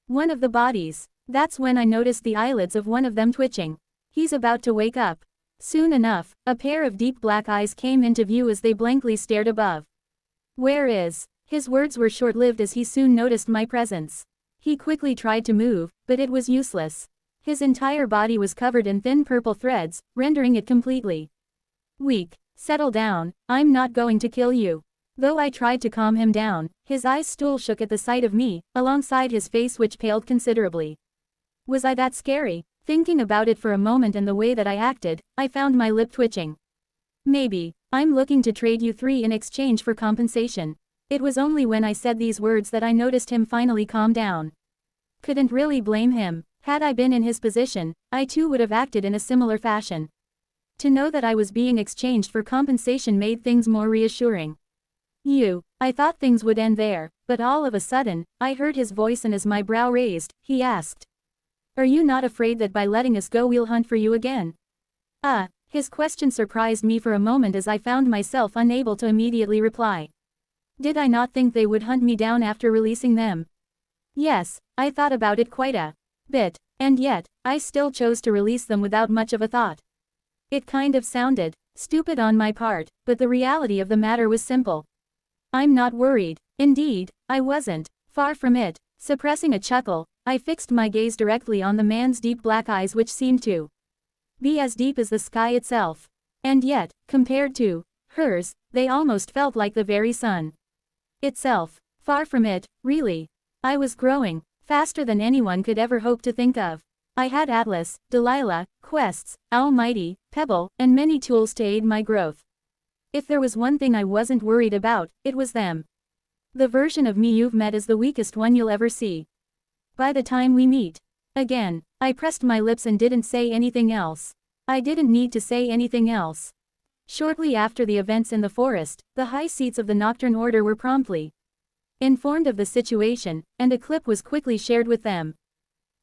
one of the bodies. That's when I noticed the eyelids of one of them twitching. He's about to wake up. Soon enough, a pair of deep black eyes came into view as they blankly stared above. Where is? His words were short-lived as he soon noticed my presence. He quickly tried to move, but it was useless. His entire body was covered in thin purple threads, rendering it completely weak. Settle down, I'm not going to kill you. Though I tried to calm him down, his eyes still shook at the sight of me, alongside his face which paled considerably. Was I that scary? Thinking about it for a moment and the way that I acted, I found my lip twitching. Maybe, I'm looking to trade you 3 in exchange for compensation. It was only when I said these words that I noticed him finally calm down. Couldn't really blame him. Had I been in his position, I too would have acted in a similar fashion. To know that I was being exchanged for compensation made things more reassuring. I thought things would end there, but all of a sudden, I heard his voice and as my brow raised, he asked. Are you not afraid that by letting us go we'll hunt for you again? His question surprised me for a moment as I found myself unable to immediately reply. Did I not think they would hunt me down after releasing them? Yes, I thought about it quite a bit, and yet, I still chose to release them without much of a thought. It kind of sounded stupid on my part, but the reality of the matter was simple. I'm not worried. Indeed, I wasn't. Far from it. Suppressing a chuckle, I fixed my gaze directly on the man's deep black eyes, which seemed to be as deep as the sky itself. And yet, compared to hers, they almost felt like the very sun itself. Far from it, really. I was growing faster than anyone could ever hope to think of. I had Atlas, Delilah, Quests, Almighty, Pebble, and many tools to aid my growth. If there was one thing I wasn't worried about, it was them. The version of me you've met is the weakest one you'll ever see. By the time we meet again, I pressed my lips and didn't say anything else. I didn't need to say anything else. Shortly after the events in the forest, the high seats of the Nocturne Order were promptly informed of the situation, and a clip was quickly shared with them.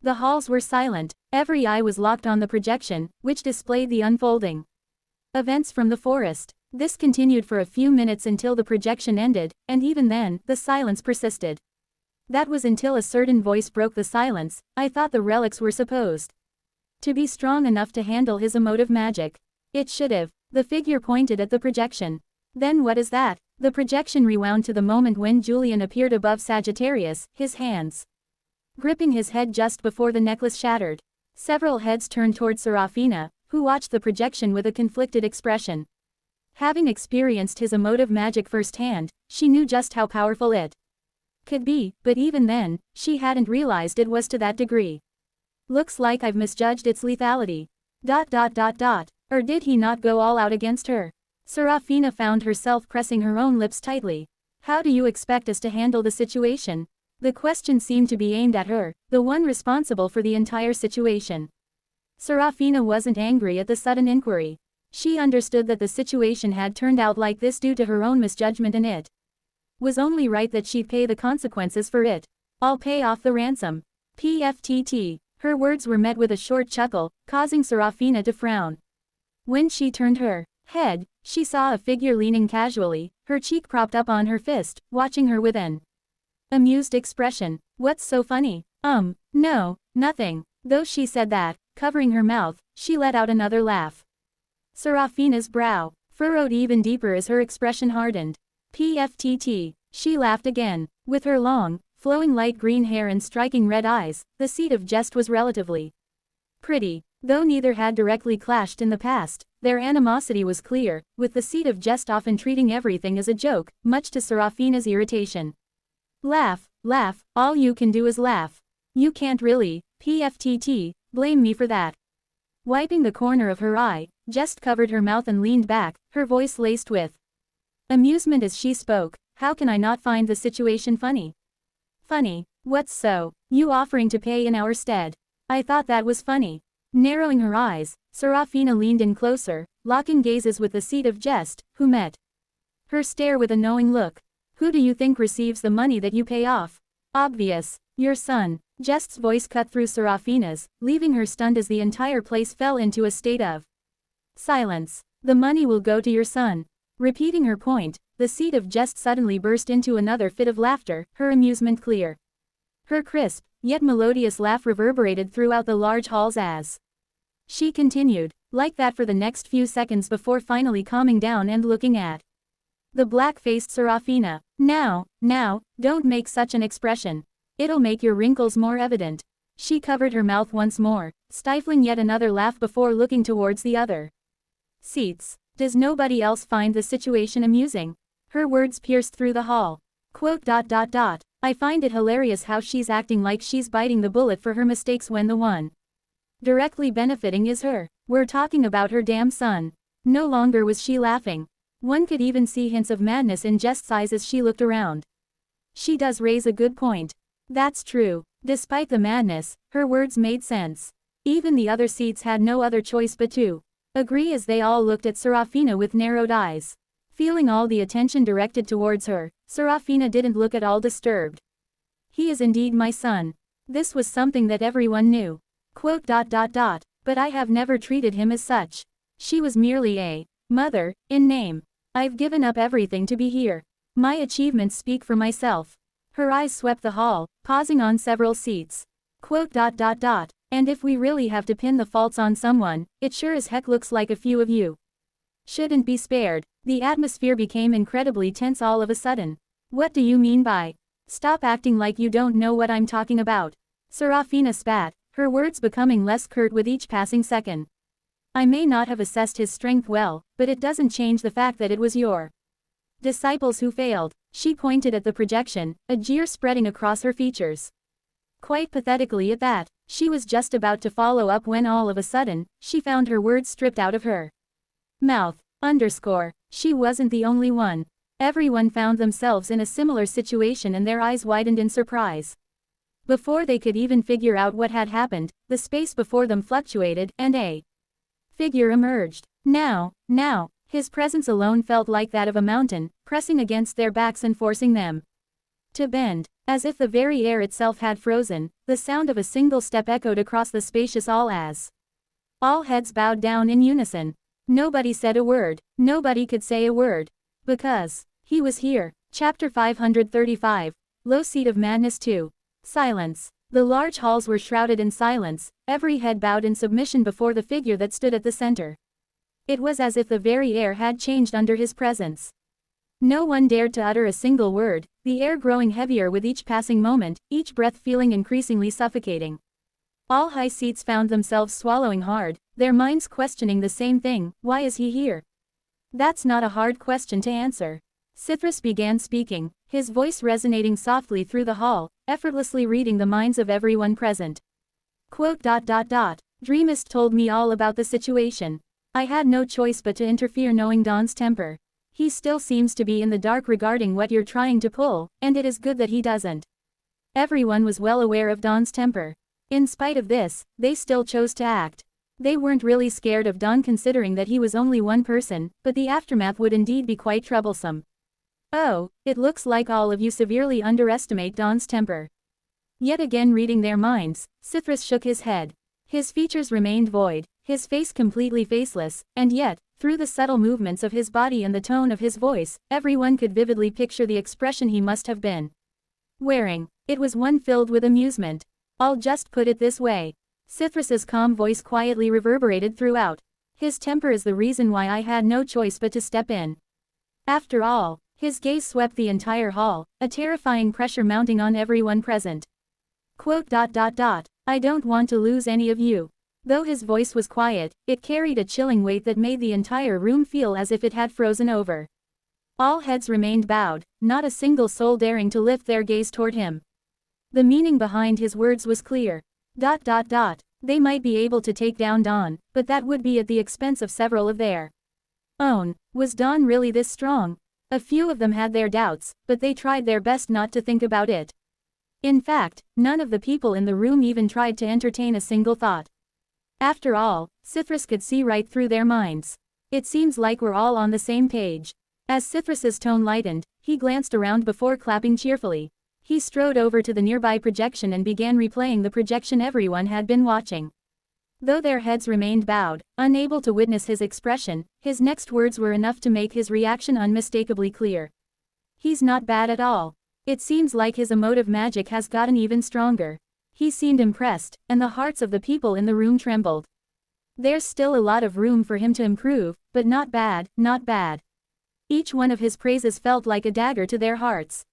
The halls were silent. Every eye was locked on the projection, which displayed the unfolding events from the forest. This continued for a few minutes until the projection ended, and even then, the silence persisted. That was until a certain voice broke the silence. I thought the relics were supposed to be strong enough to handle his emotive magic. It should have. The figure pointed at the projection. Then what is that? The projection rewound to the moment when Julian appeared above Sagittarius, his hands gripping his head just before the necklace shattered. Several heads turned toward Serafina, who watched the projection with a conflicted expression. Having experienced his emotive magic firsthand, she knew just how powerful it could be, but even then, she hadn't realized it was to that degree. Looks like I've misjudged its lethality. Or did he not go all out against her? Serafina found herself pressing her own lips tightly. How do you expect us to handle the situation? The question seemed to be aimed at her, the one responsible for the entire situation. Serafina wasn't angry at the sudden inquiry. She understood that the situation had turned out like this due to her own misjudgment, and it was only right that she'd pay the consequences for it. I'll pay off the ransom. PFTT. Her words were met with a short chuckle, causing Serafina to frown. When she turned her head, she saw a figure leaning casually, her cheek propped up on her fist, watching her with an amused expression. What's so funny? No, nothing. Though she said that, covering her mouth, she let out another laugh. Serafina's brow furrowed even deeper as her expression hardened. PFTT. She laughed again. With her long, flowing light green hair and striking red eyes, the seed of jest was relatively pretty. Though neither had directly clashed in the past, their animosity was clear, with the seed of jest often treating everything as a joke, much to Serafina's irritation. Laugh, all you can do is laugh. You can't really, PFTT, blame me for that. Wiping the corner of her eye, Jest covered her mouth and leaned back, her voice laced with amusement as she spoke. How can I not find the situation funny? Funny? What's so? You offering to pay in our stead? I thought that was funny. Narrowing her eyes, Serafina leaned in closer, locking gazes with the seed of Jest, who met her stare with a knowing look. Who do you think receives the money that you pay off? Obvious. Your son. Jest's voice cut through Serafina's, leaving her stunned as the entire place fell into a state of silence. The money will go to your son. Repeating her point, the seed of Jest suddenly burst into another fit of laughter, her amusement clear. Her crisp, yet melodious laugh reverberated throughout the large halls as she continued, like that for the next few seconds before finally calming down and looking at the black-faced Serafina. Now, don't make such an expression. It'll make your wrinkles more evident. She covered her mouth once more, stifling yet another laugh before looking towards the other seats. Does nobody else find the situation amusing? Her words pierced through the hall. I find it hilarious how she's acting like she's biting the bullet for her mistakes when the one directly benefiting is her. We're talking about her damn son. No longer was she laughing. One could even see hints of madness in Jest's eyes as she looked around. She does raise a good point. That's true. Despite the madness, her words made sense. Even the other seats had no other choice but to agree as they all looked at Serafina with narrowed eyes. Feeling all the attention directed towards her, Serafina didn't look at all disturbed. He is indeed my son. This was something that everyone knew. But I have never treated him as such. She was merely a mother, in name. I've given up everything to be here. My achievements speak for myself. Her eyes swept the hall, pausing on several seats. Quote. And if we really have to pin the faults on someone, it sure as heck looks like a few of you shouldn't be spared. The atmosphere became incredibly tense all of a sudden. What do you mean by? Stop acting like you don't know what I'm talking about. Serafina spat, her words becoming less curt with each passing second. I may not have assessed his strength well, but it doesn't change the fact that it was your disciples who failed. She pointed at the projection, a jeer spreading across her features. Quite pathetically at that. She was just about to follow up when all of a sudden, she found her words stripped out of her mouth. She wasn't the only one. Everyone found themselves in a similar situation and their eyes widened in surprise. Before they could even figure out what had happened, the space before them fluctuated, and a figure emerged. Now, his presence alone felt like that of a mountain, pressing against their backs and forcing them to bend. As if the very air itself had frozen, the sound of a single step echoed across the spacious hall as all heads bowed down in unison. Nobody said a word. Nobody could say a word. Because he was here. Chapter 535. Low Seat of Madness 2. Silence. The large halls were shrouded in silence, every head bowed in submission before the figure that stood at the center. It was as if the very air had changed under his presence. No one dared to utter a single word, the air growing heavier with each passing moment, each breath feeling increasingly suffocating. All high seats found themselves swallowing hard, their minds questioning the same thing: why is he here? That's not a hard question to answer. Cithras began speaking, his voice resonating softly through the hall, effortlessly reading the minds of everyone present. Quote. Dreamist told me all about the situation. I had no choice but to interfere, knowing Dawn's temper. He still seems to be in the dark regarding what you're trying to pull, and it is good that he doesn't. Everyone was well aware of Dawn's temper. In spite of this, they still chose to act. They weren't really scared of Dawn considering that he was only one person, but the aftermath would indeed be quite troublesome. Oh, it looks like all of you severely underestimate Dawn's temper. Yet again reading their minds, Cithras shook his head. His features remained void, his face completely faceless, and yet, through the subtle movements of his body and the tone of his voice, everyone could vividly picture the expression he must have been wearing. It was one filled with amusement. I'll just put it this way. Cithras's calm voice quietly reverberated throughout. His temper is the reason why I had no choice but to step in. After all, his gaze swept the entire hall, a terrifying pressure mounting on everyone present. Quote. I don't want to lose any of you. Though his voice was quiet, it carried a chilling weight that made the entire room feel as if it had frozen over. All heads remained bowed, not a single soul daring to lift their gaze toward him. The meaning behind his words was clear. They might be able to take down Dawn, but that would be at the expense of several of their own. Was Dawn really this strong? A few of them had their doubts, but they tried their best not to think about it. In fact, none of the people in the room even tried to entertain a single thought. After all, Cithras could see right through their minds. It seems like we're all on the same page. As Cithras's tone lightened, he glanced around before clapping cheerfully. He strode over to the nearby projection and began replaying the projection everyone had been watching. Though their heads remained bowed, unable to witness his expression, his next words were enough to make his reaction unmistakably clear. He's not bad at all. It seems like his emotive magic has gotten even stronger. He seemed impressed, and the hearts of the people in the room trembled. There's still a lot of room for him to improve, but not bad, not bad. Each one of his praises felt like a dagger to their hearts.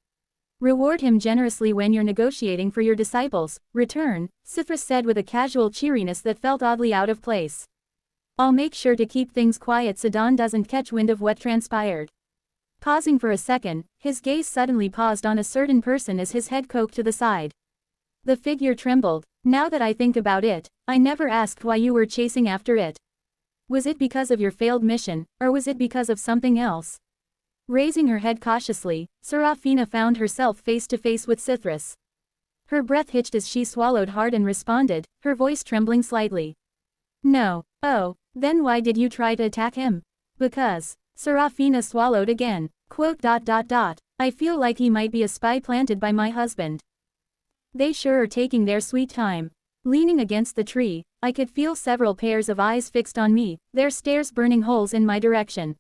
Reward him generously when you're negotiating for your disciples, return, Cithras said with a casual cheeriness that felt oddly out of place. I'll make sure to keep things quiet so Dawn doesn't catch wind of what transpired. Pausing for a second, his gaze suddenly paused on a certain person as his head cocked to the side. The figure trembled. Now that I think about it, I never asked why you were chasing after it. Was it because of your failed mission, or was it because of something else? Raising her head cautiously, Serafina found herself face to face with Cithras. Her breath hitched as she swallowed hard and responded, her voice trembling slightly. No. Oh, then why did you try to attack him? Because. Serafina swallowed again. Quote. I feel like he might be a spy planted by my husband. They sure are taking their sweet time. Leaning against the tree, I could feel several pairs of eyes fixed on me, their stares burning holes in my direction.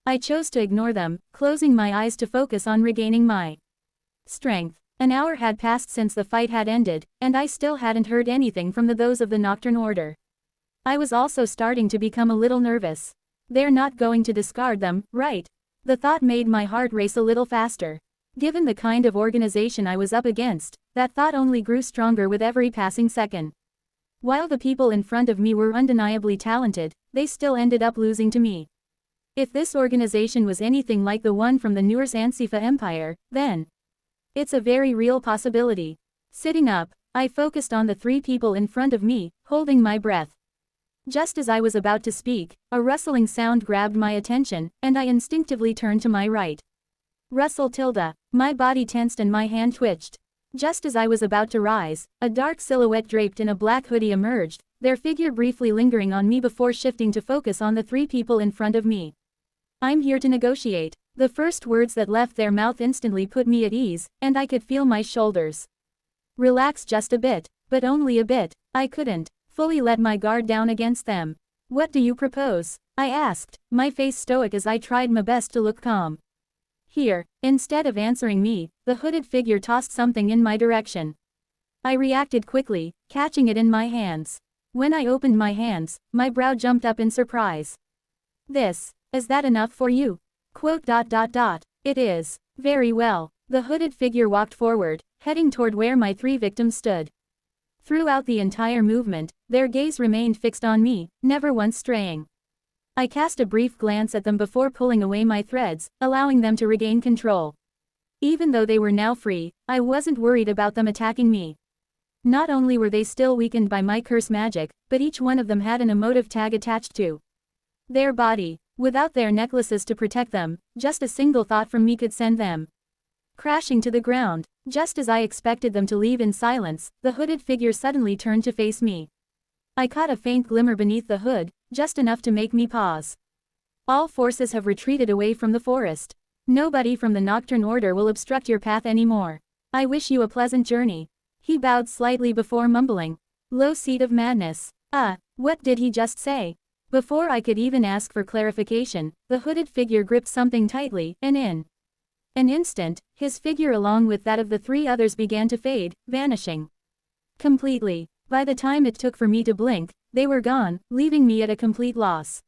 I chose to ignore them, closing my eyes to focus on regaining my strength. An hour had passed since the fight had ended, and I still hadn't heard anything from those of the Nocturne Order. I was also starting to become a little nervous. They're not going to discard them, right? The thought made my heart race a little faster. Given the kind of organization I was up against, that thought only grew stronger with every passing second. While the people in front of me were undeniably talented, they still ended up losing to me. If this organization was anything like the one from the Nurs Ansifa Empire, then it's a very real possibility. Sitting up, I focused on the three people in front of me, holding my breath. Just as I was about to speak, a rustling sound grabbed my attention, and I instinctively turned to my right. Russell Tilda. My body tensed and my hand twitched. Just as I was about to rise, a dark silhouette draped in a black hoodie emerged, their figure briefly lingering on me before shifting to focus on the three people in front of me. I'm here to negotiate. The first words that left their mouth instantly put me at ease, and I could feel my shoulders relax just a bit, but only a bit. I couldn't fully let my guard down against them. What do you propose? I asked, my face stoic as I tried my best to look calm. Here, instead of answering me, the hooded figure tossed something in my direction. I reacted quickly, catching it in my hands. When I opened my hands, my brow jumped up in surprise. Is that enough for you? It is. Very well. The hooded figure walked forward, heading toward where my three victims stood. Throughout the entire movement, their gaze remained fixed on me, never once straying. I cast a brief glance at them before pulling away my threads, allowing them to regain control. Even though they were now free, I wasn't worried about them attacking me. Not only were they still weakened by my curse magic, but each one of them had an emotive tag attached to their body. Without their necklaces to protect them, just a single thought from me could send them crashing to the ground. Just as I expected them to leave in silence, the hooded figure suddenly turned to face me. I caught a faint glimmer beneath the hood, just enough to make me pause. All forces have retreated away from the forest. Nobody from the Nocturne Order will obstruct your path anymore. I wish you a pleasant journey. He bowed slightly before mumbling, "Low seed of madness." What did he just say? Before I could even ask for clarification, the hooded figure gripped something tightly, and in an instant, his figure along with that of the three others began to fade, vanishing completely. By the time it took for me to blink, they were gone, leaving me at a complete loss.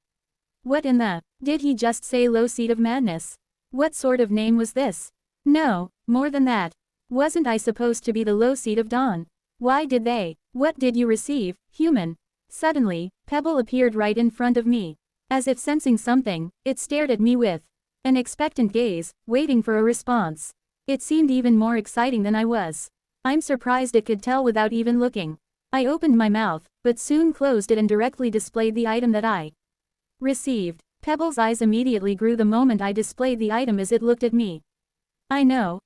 What in the— did he just say low seed of madness? What sort of name was this? No, more than that. Wasn't I supposed to be the low seed of dawn? Why did they— what did you receive, human? Suddenly, Pebble appeared right in front of me. As if sensing something, it stared at me with an expectant gaze, waiting for a response. It seemed even more exciting than I was. I'm surprised it could tell without even looking. I opened my mouth, but soon closed it and directly displayed the item that I received. Pebble's eyes immediately grew the moment I displayed the item as it looked at me. I know.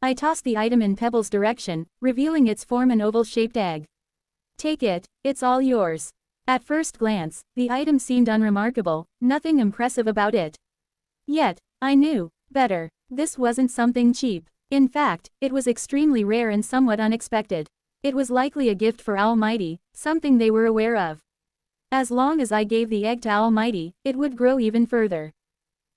I tossed the item in Pebble's direction, revealing its form an oval-shaped egg. Take it, it's all yours. At first glance, the item seemed unremarkable, nothing impressive about it. Yet, I knew better. This wasn't something cheap. In fact, it was extremely rare and somewhat unexpected. It was likely a gift for Almighty, something they were aware of. As long as I gave the egg to Almighty, it would grow even further.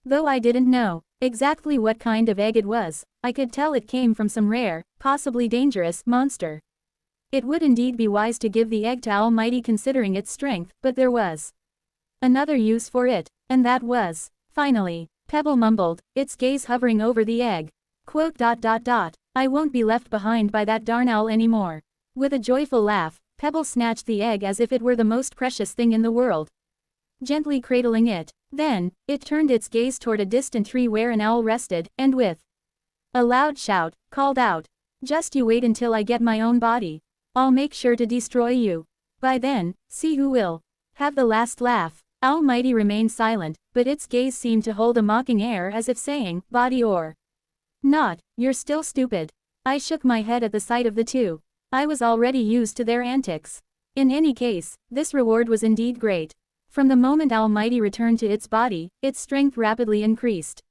Though I didn't know exactly what kind of egg it was, I could tell it came from some rare, possibly dangerous, monster. It would indeed be wise to give the egg to Almighty considering its strength, but there was another use for it, and that was— finally, Pebble mumbled, its gaze hovering over the egg. I won't be left behind by that darn owl anymore. With a joyful laugh, Pebble snatched the egg as if it were the most precious thing in the world. Gently cradling it, then, it turned its gaze toward a distant tree where an owl rested, and with a loud shout, called out, "Just you wait until I get my own body. I'll make sure to destroy you. By then, see who will have the last laugh." Almighty remained silent, but its gaze seemed to hold a mocking air as if saying, "Body or not, you're still stupid." I shook my head at the sight of the two. I was already used to their antics. In any case, this reward was indeed great. From the moment Almighty returned to its body, its strength rapidly increased.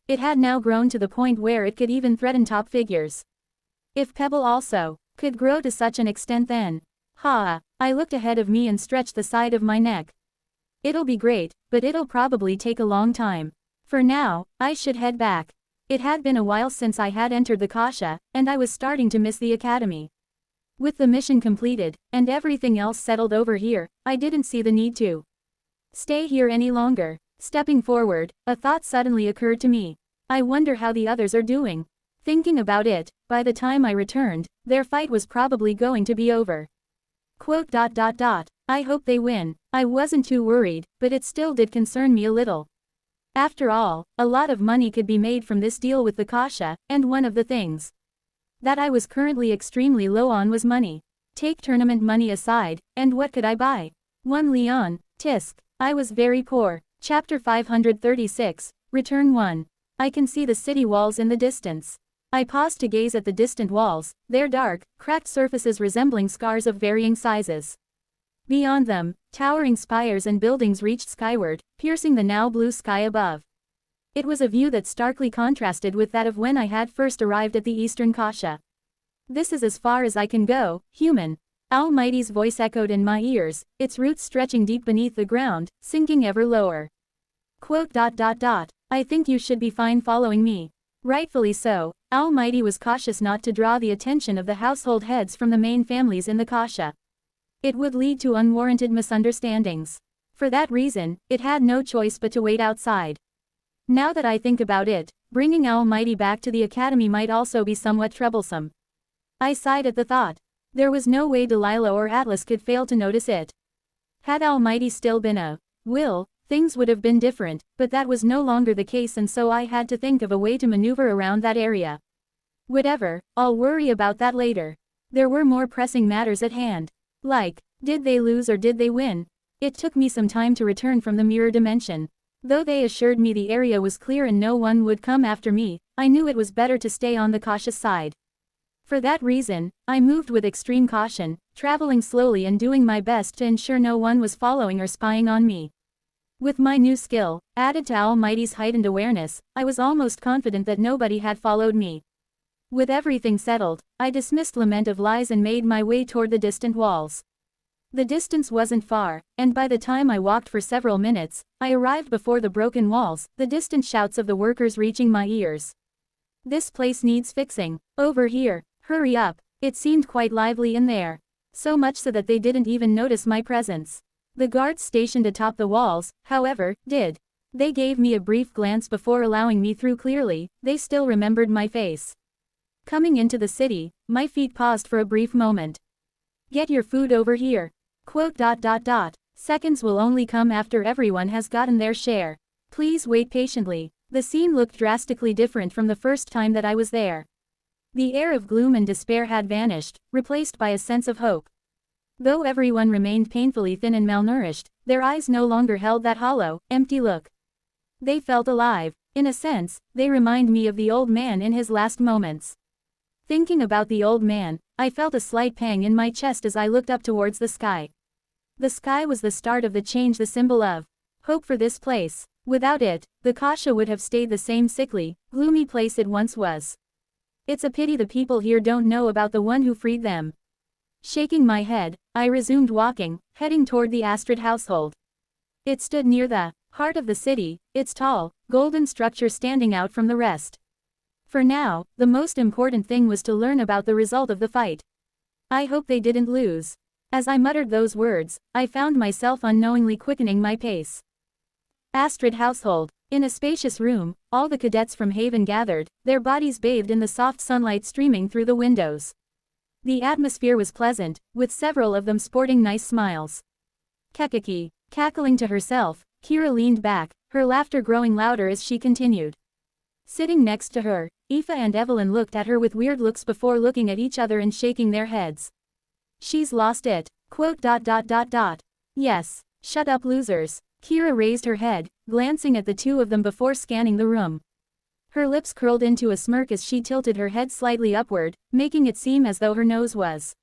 It had now grown to the point where it could even threaten top figures. If Pebble also could grow to such an extent, then Ha! I looked ahead of me and stretched the side of my neck. It'll be great, but it'll probably take a long time. For now, I should head back. It had been a while since I had entered the Kasha, and I was starting to miss the academy. With the mission completed, and everything else settled over here, I didn't see the need to stay here any longer. Stepping forward, a thought suddenly occurred to me. I wonder how the others are doing. Thinking about it, by the time I returned, their fight was probably going to be over. Quote. I hope they win. I wasn't too worried, but it still did concern me a little. After all, a lot of money could be made from this deal with the Kasha, and one of the things that I was currently extremely low on was money. Take tournament money aside, and what could I buy? 1 Leon, Tisk. I was very poor. Chapter 536, Return 1. I can see the city walls in the distance. I paused to gaze at the distant walls, their dark, cracked surfaces resembling scars of varying sizes. Beyond them, towering spires and buildings reached skyward, piercing the now blue sky above. It was a view that starkly contrasted with that of when I had first arrived at the Eastern Kasha. This is as far as I can go, human. Almighty's voice echoed in my ears, its roots stretching deep beneath the ground, sinking ever lower. Quote. I think you should be fine following me. Rightfully so, Almighty was cautious not to draw the attention of the household heads from the main families in the Kasha. It would lead to unwarranted misunderstandings. For that reason, it had no choice but to wait outside. Now that I think about it, bringing Almighty back to the academy might also be somewhat troublesome. I sighed at the thought. There was no way Delilah or Atlas could fail to notice it. Had Almighty still been a will, things would have been different, but that was no longer the case, and so I had to think of a way to maneuver around that area. Whatever, I'll worry about that later. There were more pressing matters at hand. Like, did they lose or did they win? It took me some time to return from the mirror dimension. Though they assured me the area was clear and no one would come after me, I knew it was better to stay on the cautious side. For that reason, I moved with extreme caution, traveling slowly and doing my best to ensure no one was following or spying on me. With my new skill, added to Almighty's heightened awareness, I was almost confident that nobody had followed me. With everything settled, I dismissed lament of lies and made my way toward the distant walls. The distance wasn't far, and by the time I walked for several minutes, I arrived before the broken walls, the distant shouts of the workers reaching my ears. This place needs fixing. Over here. Hurry up. It seemed quite lively in there. So much so that they didn't even notice my presence. The guards stationed atop the walls, however, did. They gave me a brief glance before allowing me through. Clearly, they still remembered my face. Coming into the city, my feet paused for a brief moment. Get your food over here. Quote. Seconds will only come after everyone has gotten their share. Please wait patiently. The scene looked drastically different from the first time that I was there. The air of gloom and despair had vanished, replaced by a sense of hope. Though everyone remained painfully thin and malnourished, their eyes no longer held that hollow, empty look. They felt alive. In a sense, they remind me of the old man in his last moments. Thinking about the old man, I felt a slight pang in my chest as I looked up towards the sky. The sky was the start of the change, the symbol of hope for this place. Without it, the Kasha would have stayed the same sickly, gloomy place it once was. It's a pity the people here don't know about the one who freed them. Shaking my head, I resumed walking, heading toward the Astrid household. It stood near the heart of the city, its tall, golden structure standing out from the rest. For now, the most important thing was to learn about the result of the fight. I hope they didn't lose. As I muttered those words, I found myself unknowingly quickening my pace. Astrid household. In a spacious room, all the cadets from Haven gathered, their bodies bathed in the soft sunlight streaming through the windows. The atmosphere was pleasant, with several of them sporting nice smiles. Kekiki. Cackling to herself, Kira leaned back, her laughter growing louder as she continued. Sitting next to her, Aoife and Evelyn looked at her with weird looks before looking at each other and shaking their heads. She's lost it. Quote. Yes. Shut up, losers. Kira raised her head, glancing at the two of them before scanning the room. Her lips curled into a smirk as she tilted her head slightly upward, making it seem as though her nose was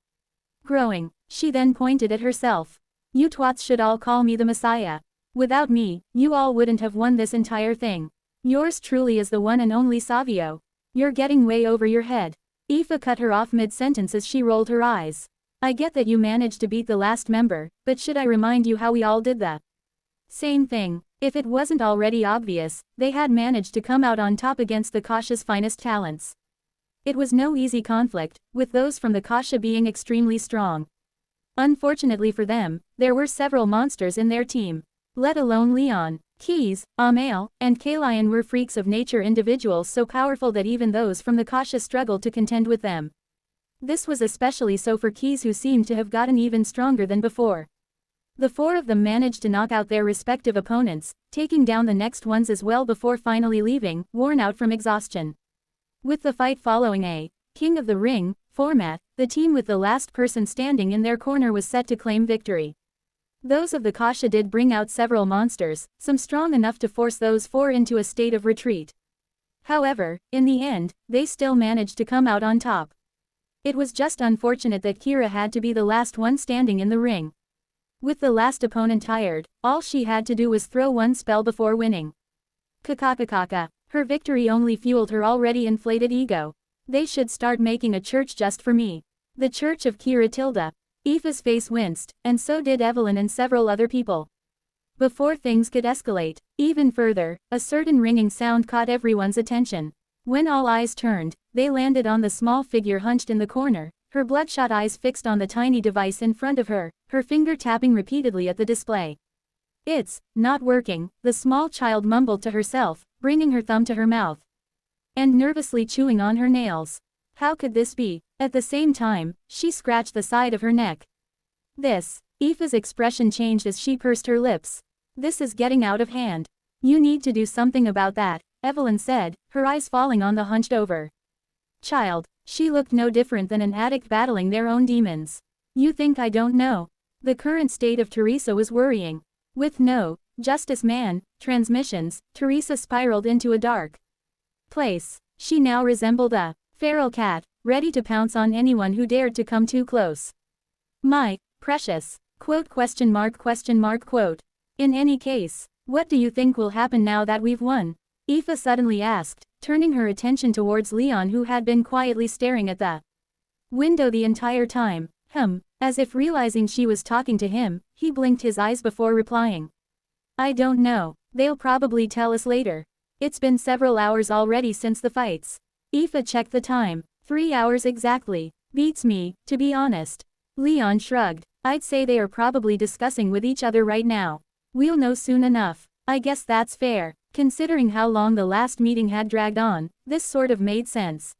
growing. She then pointed at herself. You twats should all call me the Messiah. Without me, you all wouldn't have won this entire thing. Yours truly is the one and only Savio. You're getting way over your head. Aoife cut her off mid-sentence as she rolled her eyes. I get that you managed to beat the last member, but should I remind you how we all did the same thing? If it wasn't already obvious, they had managed to come out on top against the Kasha's finest talents. It was no easy conflict, with those from the Kasha being extremely strong. Unfortunately for them, there were several monsters in their team. Let alone Leon, Keys, Amael, and Kalian were freaks of nature, individuals so powerful that even those from the Kasha struggled to contend with them. This was especially so for Keys, who seemed to have gotten even stronger than before. The four of them managed to knock out their respective opponents, taking down the next ones as well before finally leaving, worn out from exhaustion. With the fight following a King of the Ring format, the team with the last person standing in their corner was set to claim victory. Those of the Kasha did bring out several monsters, some strong enough to force those four into a state of retreat. However, in the end, they still managed to come out on top. It was just unfortunate that Kira had to be the last one standing in the ring. With the last opponent tired, all she had to do was throw one spell before winning. Kakakakaka. Her victory only fueled her already inflated ego. They should start making a church just for me. The Church of Kira Tilda. Aoife's face winced, and so did Evelyn and several other people. Before things could escalate even further, a certain ringing sound caught everyone's attention. When all eyes turned, they landed on the small figure hunched in the corner, her bloodshot eyes fixed on the tiny device in front of her, her finger tapping repeatedly at the display. "It's not working," the small child mumbled to herself, bringing her thumb to her mouth and nervously chewing on her nails. How could this be? At the same time, she scratched the side of her neck. Aoife's expression changed as she pursed her lips. "This is getting out of hand. You need to do something about that," Evelyn said, her eyes falling on the hunched over child. She looked no different than an addict battling their own demons. "You think I don't know?" The current state of Teresa was worrying. With no Justice Man transmissions, Teresa spiraled into a dark place. She now resembled a feral cat, ready to pounce on anyone who dared to come too close. "My precious." Quote? In any case, what do you think will happen now that we've won? Aoife suddenly asked, turning her attention towards Leon, who had been quietly staring at the window the entire time. As if realizing she was talking to him, he blinked his eyes before replying. "I don't know. They'll probably tell us later. It's been several hours already since the fights." Aoife checked the time. 3 hours exactly. Beats me, to be honest. Leon shrugged. "I'd say they are probably discussing with each other right now. We'll know soon enough." "I guess that's fair. Considering how long the last meeting had dragged on, this sort of made sense."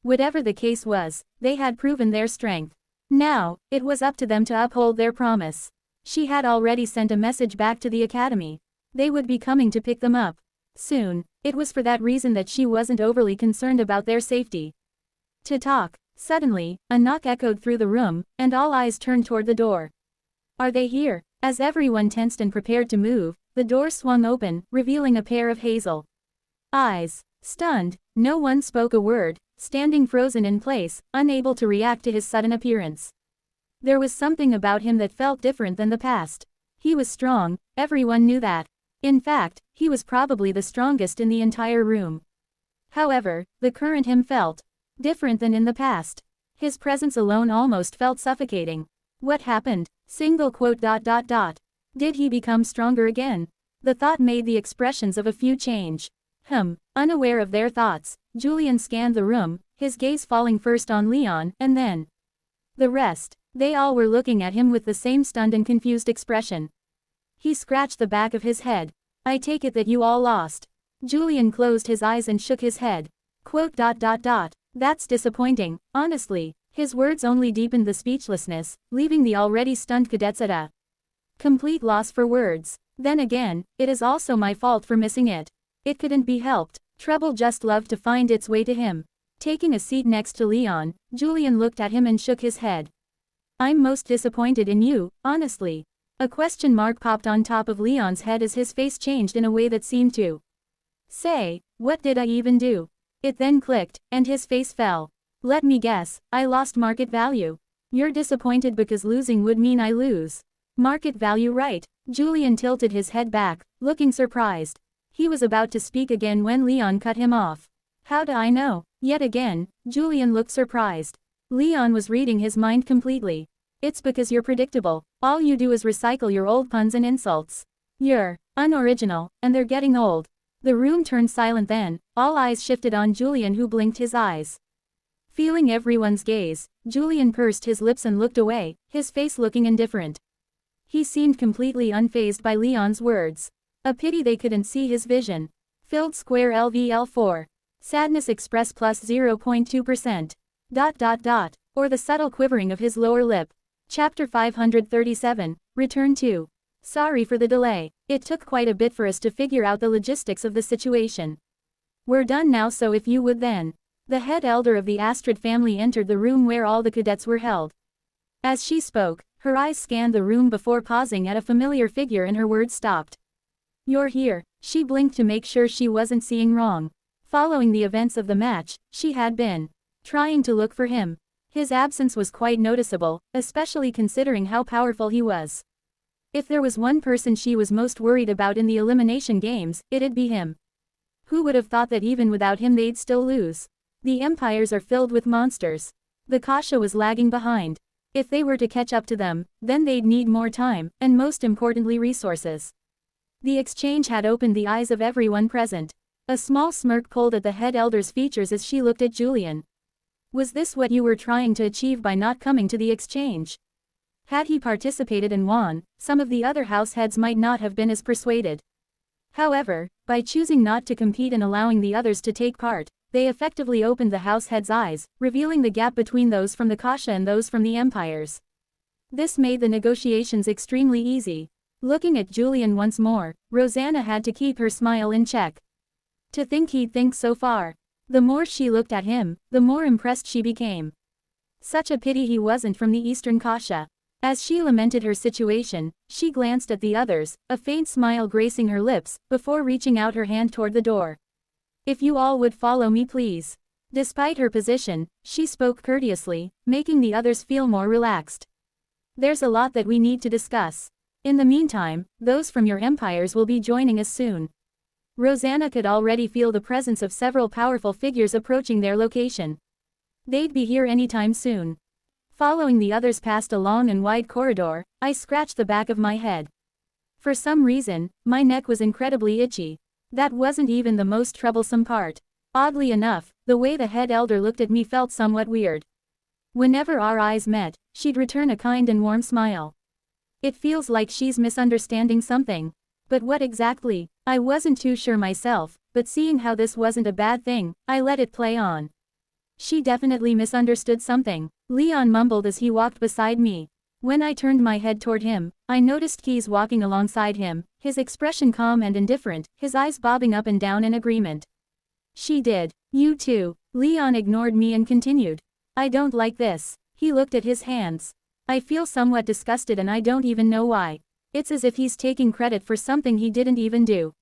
Whatever the case was, they had proven their strength. Now, it was up to them to uphold their promise. She had already sent a message back to the academy. They would be coming to pick them up soon. It was for that reason that she wasn't overly concerned about their safety. To talk. Suddenly, a knock echoed through the room, and all eyes turned toward the door. "Are they here?" As everyone tensed and prepared to move, the door swung open, revealing a pair of hazel eyes. Stunned, no one spoke a word, standing frozen in place, unable to react to his sudden appearance. There was something about him that felt different than the past. He was strong, everyone knew that. In fact, he was probably the strongest in the entire room. However, the current him felt different than in the past. His presence alone almost felt suffocating. What happened? Did he become stronger again? The thought made the expressions of a few change. Unaware of their thoughts, Julian scanned the room, his gaze falling first on Leon, and then the rest. They all were looking at him with the same stunned and confused expression. He scratched the back of his head. "I take it that you all lost." Julian closed his eyes and shook his head. That's disappointing, honestly." His words only deepened the speechlessness, leaving the already stunned cadets at a complete loss for words. Then again, it is also my fault for missing it. It couldn't be helped. Trouble just loved to find its way to him. Taking a seat next to Leon, Julian looked at him and shook his head. "I'm most disappointed in you, honestly." A question mark popped on top of Leon's head as his face changed in a way that seemed to say, "What did I even do?" It then clicked, and his face fell. "Let me guess, I lost market value. You're disappointed because losing would mean I lose. Market value, right?" Julian tilted his head back, looking surprised. He was about to speak again when Leon cut him off. "How do I know?" Yet again, Julian looked surprised. Leon was reading his mind completely. It's because you're predictable. All you do is recycle your old puns and insults. You're unoriginal, and they're getting old. The room turned silent then, all eyes shifted on Julian, who blinked his eyes. Feeling everyone's gaze, Julian pursed his lips and looked away, his face looking indifferent. He seemed completely unfazed by Leon's words. A pity they couldn't see his vision. Filled square LVL4. Sadness express plus 0.2%. Or the subtle quivering of his lower lip. Chapter 537, Return to. Sorry for the delay. It took quite a bit for us to figure out the logistics of the situation. We're done now, so if you would then. The head elder of the Astrid family entered the room where all the cadets were held. As she spoke, her eyes scanned the room before pausing at a familiar figure and her words stopped. You're here. She blinked to make sure she wasn't seeing wrong. Following the events of the match, she had been trying to look for him. His absence was quite noticeable, especially considering how powerful he was. If there was one person she was most worried about in the elimination games, it'd be him. Who would have thought that even without him they'd still lose? The empires are filled with monsters. The Kasha was lagging behind. If they were to catch up to them, then they'd need more time, and most importantly resources. The exchange had opened the eyes of everyone present. A small smirk pulled at the head elder's features as she looked at Julian. Was this what you were trying to achieve by not coming to the exchange? Had he participated and won, some of the other house heads might not have been as persuaded. However, by choosing not to compete and allowing the others to take part, they effectively opened the house heads' eyes, revealing the gap between those from the Kasha and those from the empires. This made the negotiations extremely easy. Looking at Julian once more, Rosanna had to keep her smile in check. To think he'd think so far. The more she looked at him, the more impressed she became. Such a pity he wasn't from the Eastern Kasha. As she lamented her situation, she glanced at the others, a faint smile gracing her lips, before reaching out her hand toward the door. If you all would follow me, please. Despite her position, she spoke courteously, making the others feel more relaxed. There's a lot that we need to discuss. In the meantime, those from your empires will be joining us soon. Rosanna could already feel the presence of several powerful figures approaching their location. They'd be here anytime soon. Following the others past a long and wide corridor, I scratched the back of my head. For some reason, my neck was incredibly itchy. That wasn't even the most troublesome part. Oddly enough, the way the head elder looked at me felt somewhat weird. Whenever our eyes met, she'd return a kind and warm smile. It feels like she's misunderstanding something. But what exactly? I wasn't too sure myself, but seeing how this wasn't a bad thing, I let it play on. She definitely misunderstood something, Leon mumbled as he walked beside me. When I turned my head toward him, I noticed Keys walking alongside him, his expression calm and indifferent, his eyes bobbing up and down in agreement. She did. You too. Leon ignored me and continued. I don't like this. He looked at his hands. I feel somewhat disgusted and I don't even know why. It's as if he's taking credit for something he didn't even do.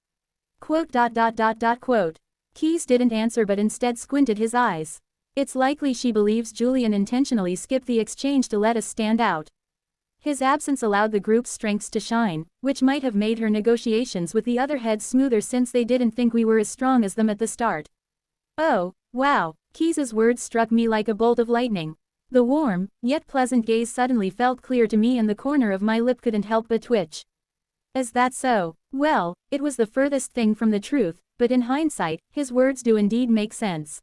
Quote. Keys didn't answer but instead squinted his eyes. It's likely she believes Julian intentionally skipped the exchange to let us stand out. His absence allowed the group's strengths to shine, which might have made her negotiations with the other heads smoother since they didn't think we were as strong as them at the start. Oh, wow, Keys's words struck me like a bolt of lightning. The warm, yet pleasant gaze suddenly felt clear to me and the corner of my lip couldn't help but twitch. Is that so? Well, it was the furthest thing from the truth, but in hindsight, his words do indeed make sense.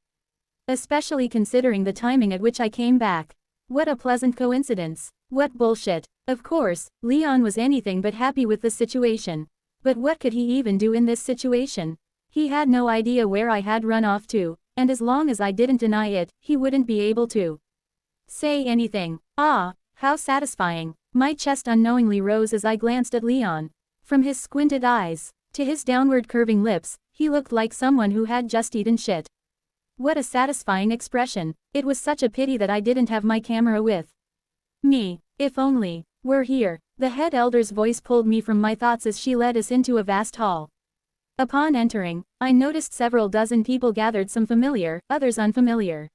Especially considering the timing at which I came back. What a pleasant coincidence. What bullshit. Of course, Leon was anything but happy with the situation. But what could he even do in this situation? He had no idea where I had run off to, and as long as I didn't deny it, he wouldn't be able to say anything. Ah, how satisfying. My chest unknowingly rose as I glanced at Leon. From his squinted eyes to his downward curving lips, he looked like someone who had just eaten shit. What a satisfying expression. It was such a pity that I didn't have my camera with me. If only we're here. The head elder's voice pulled me from my thoughts as she led us into a vast hall. Upon entering, I noticed several dozen people gathered, some familiar, others unfamiliar.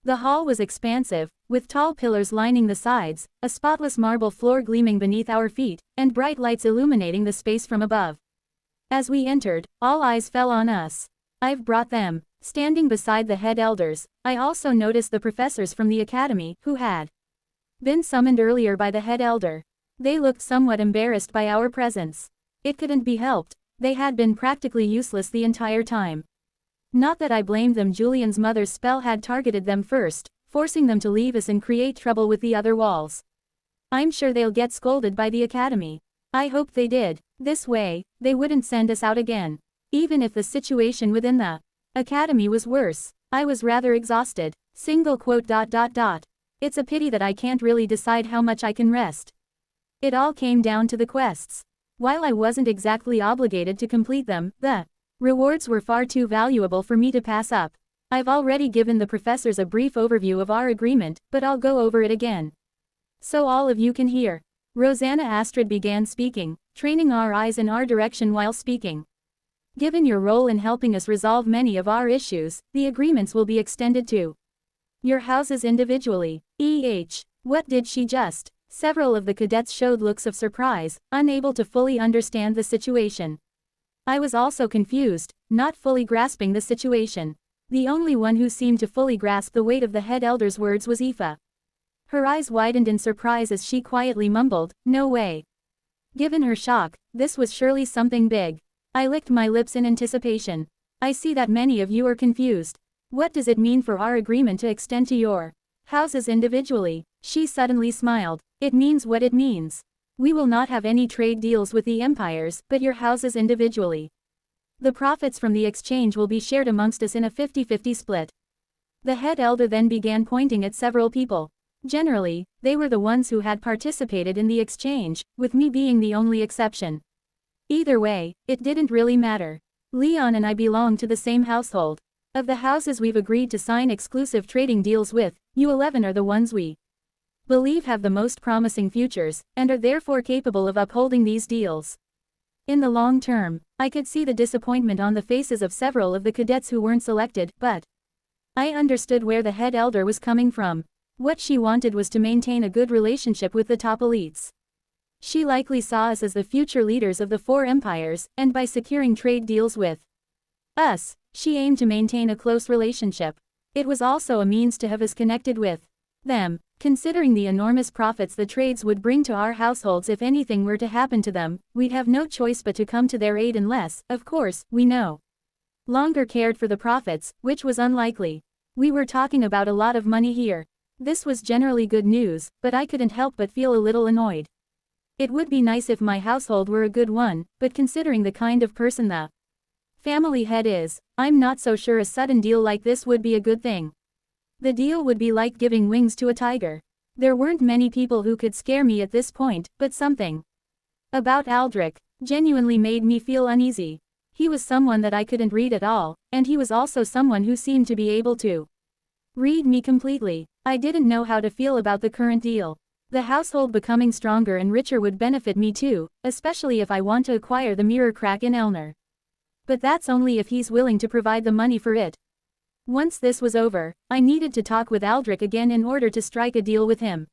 The hall was expansive, with tall pillars lining the sides, a spotless marble floor gleaming beneath our feet, and bright lights illuminating the space from above. As we entered, all eyes fell on us. I've brought them. Standing beside the head elders, I also noticed the professors from the academy, who had Been summoned earlier by the head elder. They looked somewhat embarrassed by our presence. It couldn't be helped, they had been practically useless the entire time. Not that I blamed them, Julian's mother's spell had targeted them first, forcing them to leave us and create trouble with the other walls. I'm sure they'll get scolded by the academy. I hope they did. This way, they wouldn't send us out again. Even if the situation within the academy was worse. I was rather exhausted. Single quote. It's a pity that I can't really decide how much I can rest. It all came down to the quests. While I wasn't exactly obligated to complete them, the rewards were far too valuable for me to pass up. I've already given the professors a brief overview of our agreement, but I'll go over it again, so all of you can hear. Rosanna Astrid began speaking, training our eyes in our direction while speaking. Given your role in helping us resolve many of our issues, the agreements will be extended to your houses individually. What did she just? Several of the cadets showed looks of surprise, unable to fully understand the situation. I was also confused, not fully grasping the situation. The only one who seemed to fully grasp the weight of the head elder's words was Aoife. Her eyes widened in surprise as she quietly mumbled, "No way." Given her shock, this was surely something big. I licked my lips in anticipation. I see that many of you are confused. What does it mean for our agreement to extend to your houses individually? She suddenly smiled. It means what it means. We will not have any trade deals with the empires, but your houses individually. The profits from the exchange will be shared amongst us in a 50-50 split. The head elder then began pointing at several people. Generally, they were the ones who had participated in the exchange, with me being the only exception. Either way, it didn't really matter. Leon and I belong to the same household. Of the houses we've agreed to sign exclusive trading deals with, you 11 are the ones we believe have the most promising futures, and are therefore capable of upholding these deals. In the long term, I could see the disappointment on the faces of several of the cadets who weren't selected, but I understood where the head elder was coming from. What she wanted was to maintain a good relationship with the top elites. She likely saw us as the future leaders of the four empires, and by securing trade deals with us, she aimed to maintain a close relationship. It was also a means to have us connected with them. Considering the enormous profits the trades would bring to our households if anything were to happen to them, we'd have no choice but to come to their aid unless, of course, we no longer cared for the profits, which was unlikely. We were talking about a lot of money here. This was generally good news, but I couldn't help but feel a little annoyed. It would be nice if my household were a good one, but considering the kind of person the family head is, I'm not so sure a sudden deal like this would be a good thing. The deal would be like giving wings to a tiger. There weren't many people who could scare me at this point, but something about Aldrich genuinely made me feel uneasy. He was someone that I couldn't read at all, and he was also someone who seemed to be able to read me completely. I didn't know how to feel about the current deal. The household becoming stronger and richer would benefit me too, especially if I want to acquire the mirror crack in Elner. But that's only if he's willing to provide the money for it. Once this was over, I needed to talk with Aldrich again in order to strike a deal with him.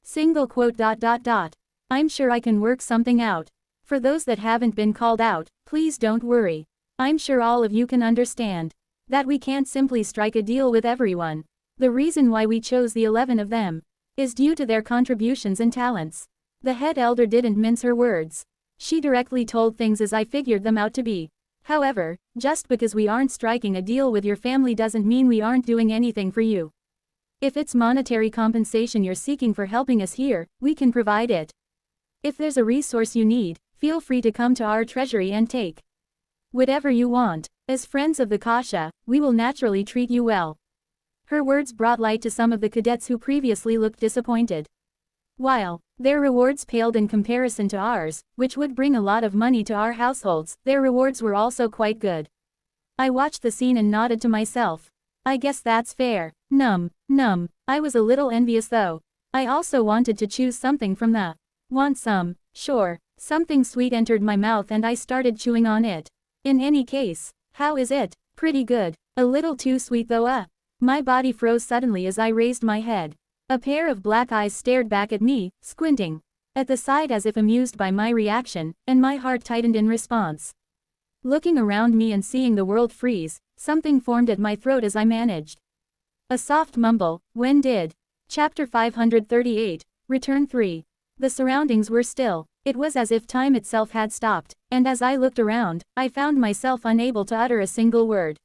Single quote. I'm sure I can work something out. For those that haven't been called out, please don't worry. I'm sure all of you can understand that we can't simply strike a deal with everyone. The reason why we chose the 11 of them is due to their contributions and talents. The head elder didn't mince her words. She directly told things as I figured them out to be. However, just because we aren't striking a deal with your family doesn't mean we aren't doing anything for you. If it's monetary compensation you're seeking for helping us here, we can provide it. If there's a resource you need, feel free to come to our treasury and take whatever you want. As friends of the Kasha, we will naturally treat you well. Her words brought light to some of the cadets who previously looked disappointed. While their rewards paled in comparison to ours, which would bring a lot of money to our households, their rewards were also quite good. I watched the scene and nodded to myself. I guess that's fair. Num. I was a little envious though. I also wanted to choose something from the want some. Sure. Something sweet entered my mouth and I started chewing on it. In any case, how is it? Pretty good. A little too sweet though. My body froze suddenly as I raised my head. A pair of black eyes stared back at me, squinting at the side as if amused by my reaction, and my heart tightened in response. Looking around me and seeing the world freeze, something formed at my throat as I managed a soft mumble. When did Chapter 538, Return 3. The surroundings were still. It was as if time itself had stopped, and as I looked around, I found myself unable to utter a single word.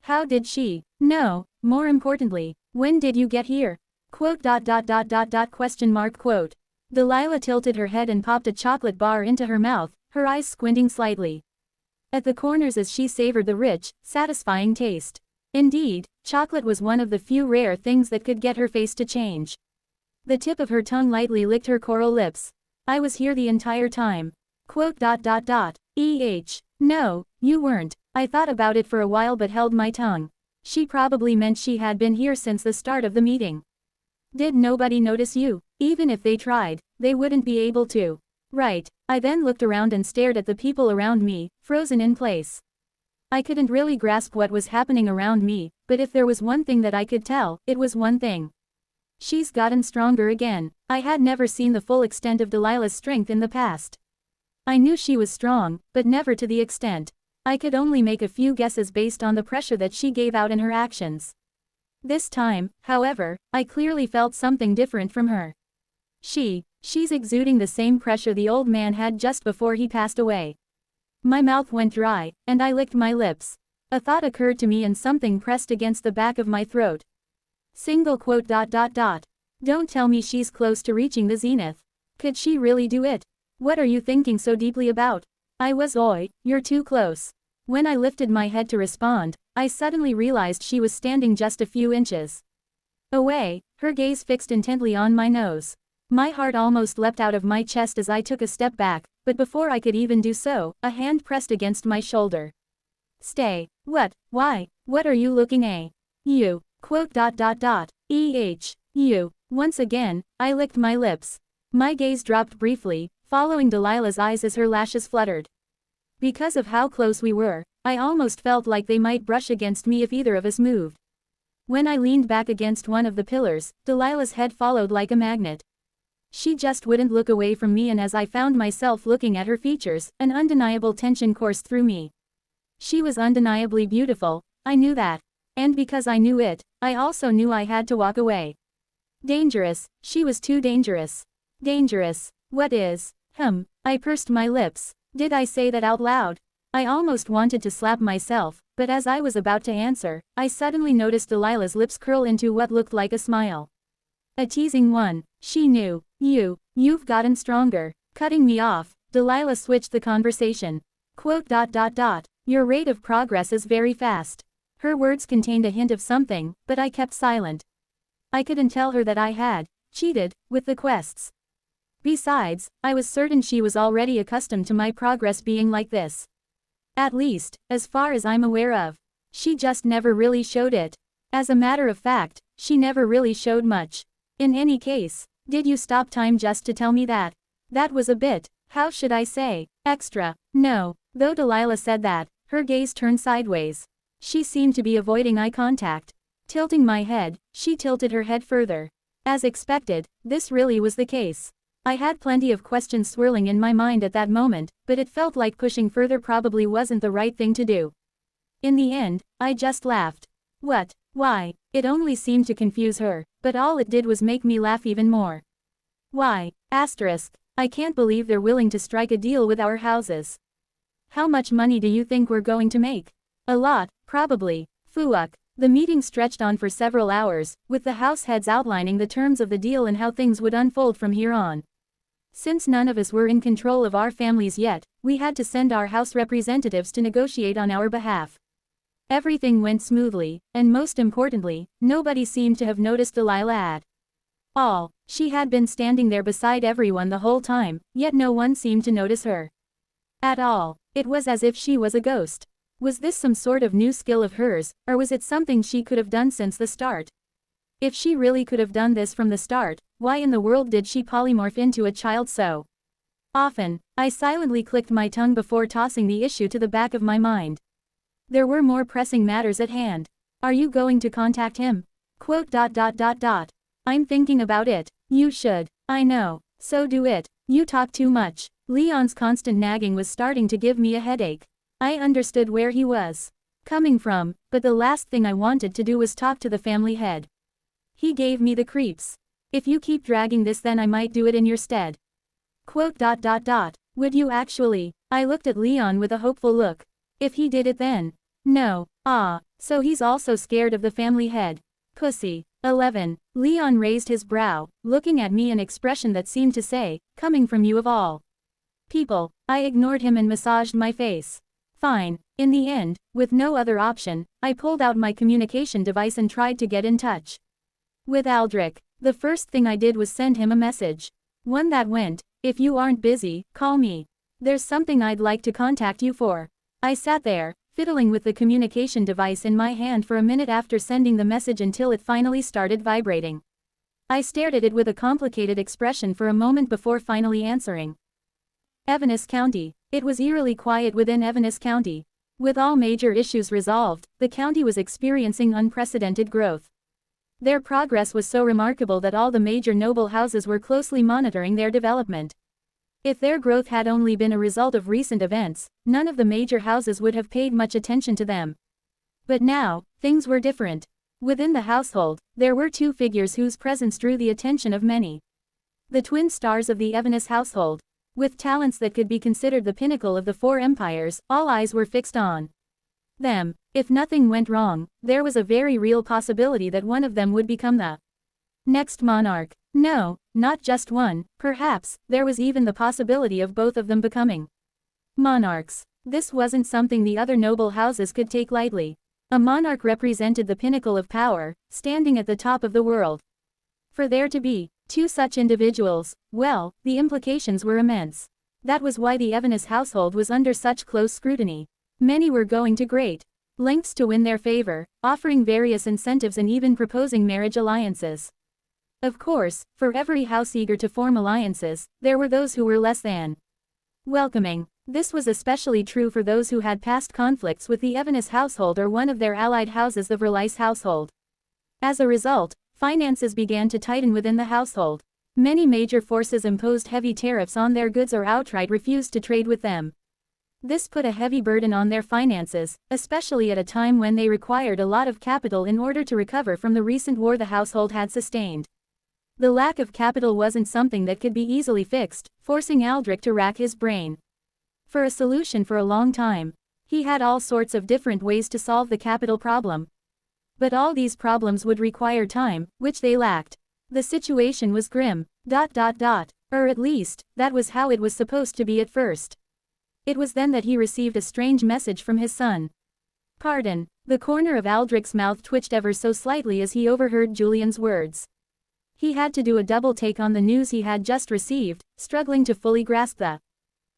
How did she know? More importantly, when did you get here? Question mark quote. Delilah tilted her head and popped a chocolate bar into her mouth, her eyes squinting slightly at the corners as she savored the rich, satisfying taste. Indeed, chocolate was one of the few rare things that could get her face to change. The tip of her tongue lightly licked her coral lips. I was here the entire time. No, you weren't. I thought about it for a while but held my tongue. She probably meant she had been here since the start of the meeting. Did nobody notice you? Even if they tried, they wouldn't be able to. Right. I then looked around and stared at the people around me, frozen in place. I couldn't really grasp what was happening around me, but if there was one thing that I could tell, it was one thing. She's gotten stronger again. I had never seen the full extent of Delilah's strength in the past. I knew she was strong, but never to the extent. I could only make a few guesses based on the pressure that she gave out in her actions. This time, however, I clearly felt something different from her. She's exuding the same pressure the old man had just before he passed away. My mouth went dry, and I licked my lips. A thought occurred to me and something pressed against the back of my throat. Don't tell me she's close to reaching the zenith. Could she really do it? What are you thinking so deeply about? You're too close. When I lifted my head to respond, I suddenly realized she was standing just a few inches away, her gaze fixed intently on my nose. My heart almost leapt out of my chest as I took a step back, but before I could even do so, a hand pressed against my shoulder. Stay. What? Why? What are you looking at? You. You. Once again, I licked my lips. My gaze dropped briefly, following Delilah's eyes as her lashes fluttered. Because of how close we were, I almost felt like they might brush against me if either of us moved. When I leaned back against one of the pillars, Delilah's head followed like a magnet. She just wouldn't look away from me, and as I found myself looking at her features, an undeniable tension coursed through me. She was undeniably beautiful, I knew that. And because I knew it, I also knew I had to walk away. Dangerous, she was too dangerous. Dangerous, what is? I pursed my lips. Did I say that out loud? I almost wanted to slap myself, but as I was about to answer, I suddenly noticed Delilah's lips curl into what looked like a smile. A teasing one. She knew. You've gotten stronger. Cutting me off, Delilah switched the conversation. Your rate of progress is very fast. Her words contained a hint of something, but I kept silent. I couldn't tell her that I had cheated with the quests. Besides, I was certain she was already accustomed to my progress being like this. At least, as far as I'm aware of. She just never really showed it. As a matter of fact, she never really showed much. In any case, did you stop time just to tell me that? That was a bit, how should I say, extra. No. Though Delilah said that, her gaze turned sideways. She seemed to be avoiding eye contact. Tilting my head, she tilted her head further. As expected, this really was the case. I had plenty of questions swirling in my mind at that moment, but it felt like pushing further probably wasn't the right thing to do. In the end, I just laughed. What? Why? It only seemed to confuse her, but all it did was make me laugh even more. Why? I can't believe they're willing to strike a deal with our houses. How much money do you think we're going to make? A lot, probably. Fuck. The meeting stretched on for several hours, with the house heads outlining the terms of the deal and how things would unfold from here on. Since none of us were in control of our families yet, we had to send our house representatives to negotiate on our behalf. Everything went smoothly, and most importantly, nobody seemed to have noticed Delilah at all. She had been standing there beside everyone the whole time, yet no one seemed to notice her at all. It was as if she was a ghost. Was this some sort of new skill of hers, or was it something she could have done since the start? If she really could have done this from the start, why in the world did she polymorph into a child so often? I silently clicked my tongue before tossing the issue to the back of my mind. There were more pressing matters at hand. Are you going to contact him? I'm thinking about it. You should. I know. So do it. You talk too much. Leon's constant nagging was starting to give me a headache. I understood where he was coming from, but the last thing I wanted to do was talk to the family head. He gave me the creeps. If you keep dragging this, then I might do it in your stead. Quote. Would you actually? I looked at Leon with a hopeful look. If he did it then? No. Ah, so he's also scared of the family head. Pussy. 11. Leon raised his brow, looking at me, an expression that seemed to say, coming from you of all people. I ignored him and massaged my face. Fine. In the end, with no other option, I pulled out my communication device and tried to get in touch with Aldrich. The first thing I did was send him a message. One that went, if you aren't busy, call me. There's something I'd like to contact you for. I sat there, fiddling with the communication device in my hand for a minute after sending the message until it finally started vibrating. I stared at it with a complicated expression for a moment before finally answering. Evanston County. It was eerily quiet within Evanston County. With all major issues resolved, the county was experiencing unprecedented growth. Their progress was so remarkable that all the major noble houses were closely monitoring their development. If their growth had only been a result of recent events, none of the major houses would have paid much attention to them. But now, things were different. Within the household, there were two figures whose presence drew the attention of many. The twin stars of the Evanston household. With talents that could be considered the pinnacle of the four empires, all eyes were fixed on them. If nothing went wrong, there was a very real possibility that one of them would become the next monarch. No, not just one, perhaps, there was even the possibility of both of them becoming monarchs. This wasn't something the other noble houses could take lightly. A monarch represented the pinnacle of power, standing at the top of the world. For there to be two such individuals, well, the implications were immense. That was why the Evanston household was under such close scrutiny. Many were going to great lengths to win their favor, offering various incentives and even proposing marriage alliances. Of course, for every house eager to form alliances, there were those who were less than welcoming. This was especially true for those who had past conflicts with the Evanston household or one of their allied houses, the Verlice household. As a result, finances began to tighten within the household. Many major forces imposed heavy tariffs on their goods or outright refused to trade with them. This put a heavy burden on their finances, especially at a time when they required a lot of capital in order to recover from the recent war the household had sustained. The lack of capital wasn't something that could be easily fixed, forcing Aldrich to rack his brain for a solution for a long time. He had all sorts of different ways to solve the capital problem. But all these problems would require time, which they lacked. The situation was grim. Or at least, that was how it was supposed to be at first. It was then that he received a strange message from his son. Pardon. The corner of Aldrich's mouth twitched ever so slightly as he overheard Julian's words. He had to do a double take on the news he had just received, struggling to fully grasp the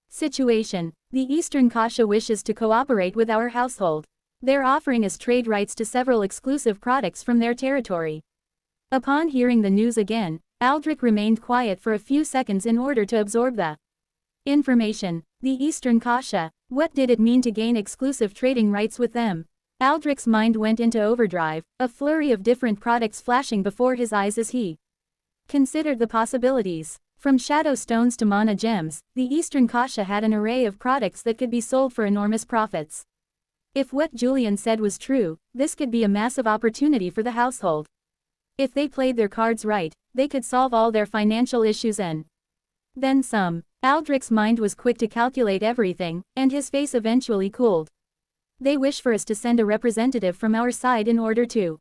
situation. The Eastern Kasha wishes to cooperate with our household. They're offering us trade rights to several exclusive products from their territory. Upon hearing the news again, Aldrich remained quiet for a few seconds in order to absorb the information. The Eastern Kasha. What did it mean to gain exclusive trading rights with them? Aldrich's mind went into overdrive, a flurry of different products flashing before his eyes as he considered the possibilities. From shadow stones to mana gems, the Eastern Kasha had an array of products that could be sold for enormous profits. If what Julian said was true, this could be a massive opportunity for the household. If they played their cards right, they could solve all their financial issues and then some. Aldrich's mind was quick to calculate everything, and his face eventually cooled. They wish for us to send a representative from our side in order to.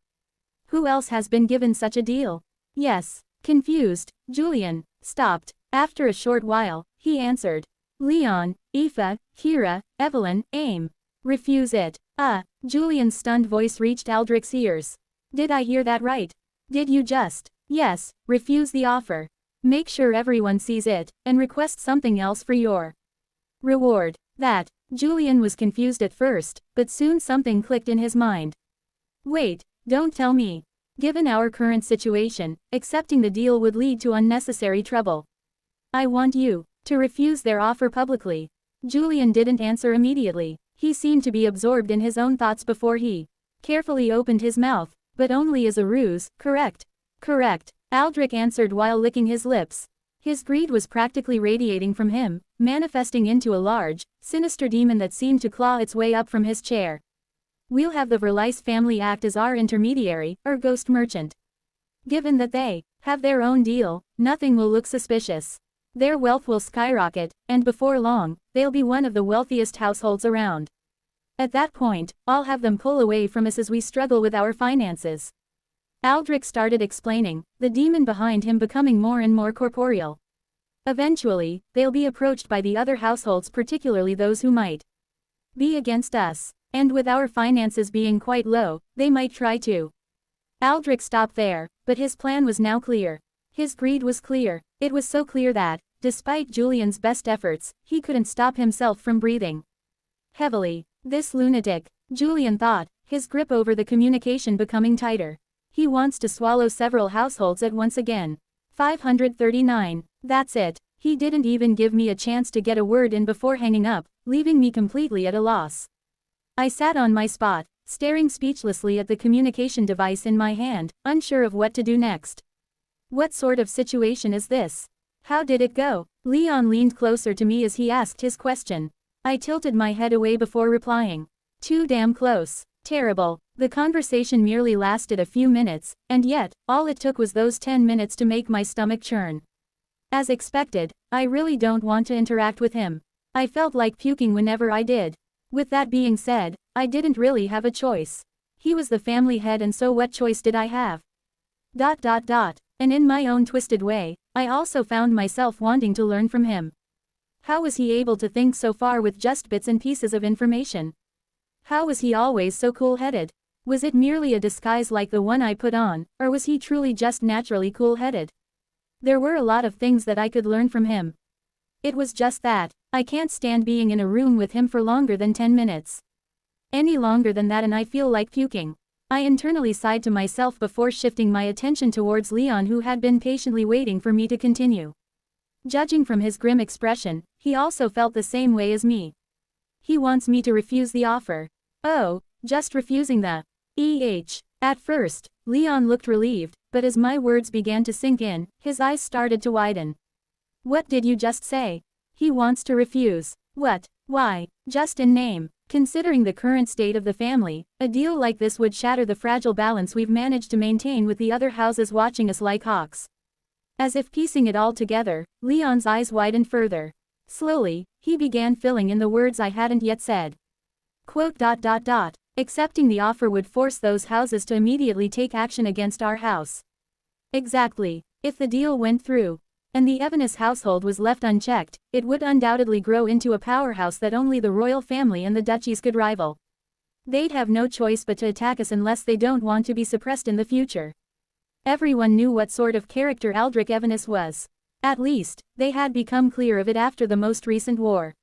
Who else has been given such a deal? Yes. Confused, Julian stopped. After a short while, he answered. Leon, Aoife, Kira, Evelyn, Aim. Refuse it. Julian's stunned voice reached Aldrich's ears. Did I hear that right? Did you just? Yes, refuse the offer. Make sure everyone sees it, and request something else for your reward. That. Julian was confused at first, but soon something clicked in his mind. Wait, don't tell me. Given our current situation, accepting the deal would lead to unnecessary trouble. I want you to refuse their offer publicly. Julian didn't answer immediately. He seemed to be absorbed in his own thoughts before he carefully opened his mouth, but only as a ruse. Correct. Correct. Aldrich answered while licking his lips. His greed was practically radiating from him, manifesting into a large, sinister demon that seemed to claw its way up from his chair. We'll have the Verlice family act as our intermediary, or ghost merchant. Given that they have their own deal, nothing will look suspicious. Their wealth will skyrocket, and before long, they'll be one of the wealthiest households around. At that point, I'll have them pull away from us as we struggle with our finances. Aldrich started explaining, the demon behind him becoming more and more corporeal. Eventually, they'll be approached by the other households, particularly those who might be against us. And with our finances being quite low, they might try to. Aldrich stopped there, but his plan was now clear. His greed was clear. It was so clear that, despite Julian's best efforts, he couldn't stop himself from breathing heavily. This lunatic, Julian thought, his grip over the communication becoming tighter. He wants to swallow several households at once again. 539. That's it. He didn't even give me a chance to get a word in before hanging up, leaving me completely at a loss. I sat on my spot, staring speechlessly at the communication device in my hand, unsure of what to do next. What sort of situation is this? How did it go? Leon leaned closer to me as he asked his question. I tilted my head away before replying. Too damn close. Terrible. The conversation merely lasted a few minutes, and yet, all it took was those 10 minutes to make my stomach churn. As expected, I really don't want to interact with him. I felt like puking whenever I did. With that being said, I didn't really have a choice. He was the family head, and so what choice did I have? And in my own twisted way, I also found myself wanting to learn from him. How was he able to think so far with just bits and pieces of information? How was he always so cool-headed? Was it merely a disguise like the one I put on, or was he truly just naturally cool-headed? There were a lot of things that I could learn from him. It was just that, I can't stand being in a room with him for longer than 10 minutes. Any longer than that and I feel like puking. I internally sighed to myself before shifting my attention towards Leon, who had been patiently waiting for me to continue. Judging from his grim expression, he also felt the same way as me. He wants me to refuse the offer. Oh, just refusing the At first, Leon looked relieved, but as my words began to sink in, his eyes started to widen. What did you just say? He wants to refuse. What? Why? Just in name. Considering the current state of the family, a deal like this would shatter the fragile balance we've managed to maintain with the other houses watching us like hawks. As if piecing it all together, Leon's eyes widened further. Slowly, he began filling in the words I hadn't yet said. Quote. Accepting the offer would force those houses to immediately take action against our house. Exactly. If the deal went through, and the Evanes household was left unchecked, it would undoubtedly grow into a powerhouse that only the royal family and the duchies could rival. They'd have no choice but to attack us unless they don't want to be suppressed in the future. Everyone knew what sort of character Aldrich Evanes was. At least, they had become clear of it after the most recent war.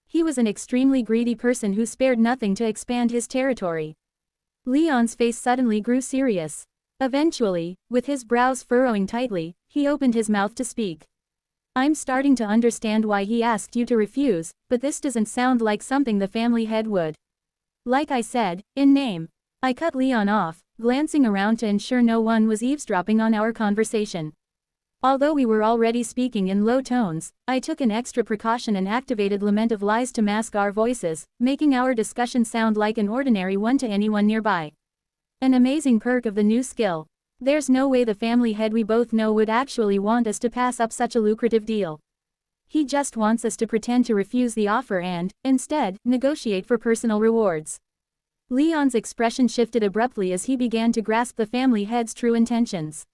He was an extremely greedy person who spared nothing to expand his territory. Leon's face suddenly grew serious. Eventually, with his brows furrowing tightly, he opened his mouth to speak. I'm starting to understand why he asked you to refuse, but this doesn't sound like something the family head would. Like I said, in name. I cut Leon off, glancing around to ensure no one was eavesdropping on our conversation. Although we were already speaking in low tones, I took an extra precaution and activated Lament of Lies to mask our voices, making our discussion sound like an ordinary one to anyone nearby. An amazing perk of the new skill. There's no way the family head we both know would actually want us to pass up such a lucrative deal. He just wants us to pretend to refuse the offer and, instead, negotiate for personal rewards. Leon's expression shifted abruptly as he began to grasp the family head's true intentions.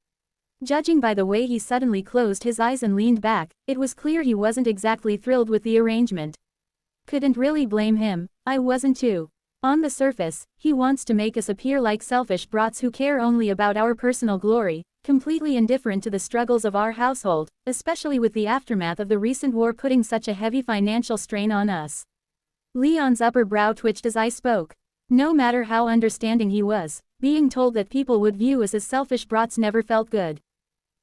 Judging by the way he suddenly closed his eyes and leaned back, it was clear he wasn't exactly thrilled with the arrangement. Couldn't really blame him, I wasn't too. On the surface, he wants to make us appear like selfish brats who care only about our personal glory, completely indifferent to the struggles of our household, especially with the aftermath of the recent war putting such a heavy financial strain on us. Leon's upper brow twitched as I spoke. No matter how understanding he was, being told that people would view us as selfish brats never felt good.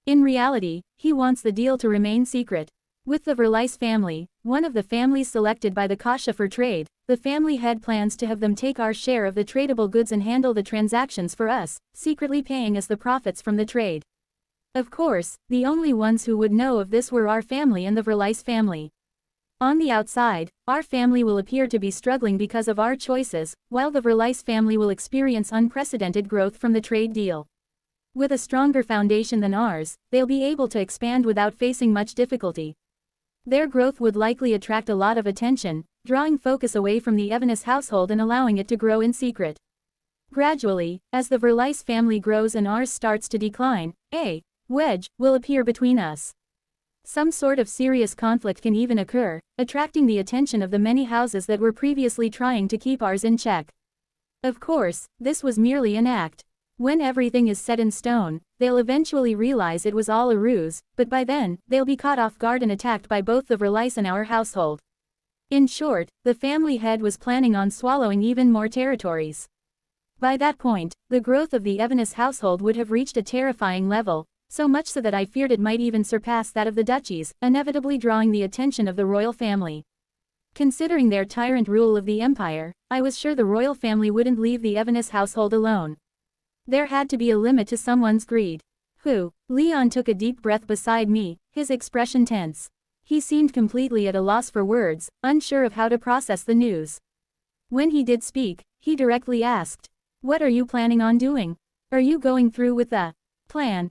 In reality, he wants the deal to remain secret. With the Verlice family, one of the families selected by the Kasha for trade, the family head plans to have them take our share of the tradable goods and handle the transactions for us, secretly paying us the profits from the trade. Of course, the only ones who would know of this were our family and the Verlice family. On the outside, our family will appear to be struggling because of our choices, while the Verlice family will experience unprecedented growth from the trade deal. With a stronger foundation than ours, they'll be able to expand without facing much difficulty. Their growth would likely attract a lot of attention, drawing focus away from the Evanis household and allowing it to grow in secret. Gradually, as the Verlice family grows and ours starts to decline, a wedge will appear between us. Some sort of serious conflict can even occur, attracting the attention of the many houses that were previously trying to keep ours in check. Of course, this was merely an act. When everything is set in stone, they'll eventually realize it was all a ruse, but by then, they'll be caught off guard and attacked by both the Verlice and our household. In short, the family head was planning on swallowing even more territories. By that point, the growth of the Evanis household would have reached a terrifying level, so much so that I feared it might even surpass that of the duchies, inevitably drawing the attention of the royal family. Considering their tyrant rule of the empire, I was sure the royal family wouldn't leave the Evanis household alone. There had to be a limit to someone's greed. Leon took a deep breath beside me, his expression tense. He seemed completely at a loss for words, unsure of how to process the news. When he did speak, he directly asked, "What are you planning on doing? Are you going through with the plan?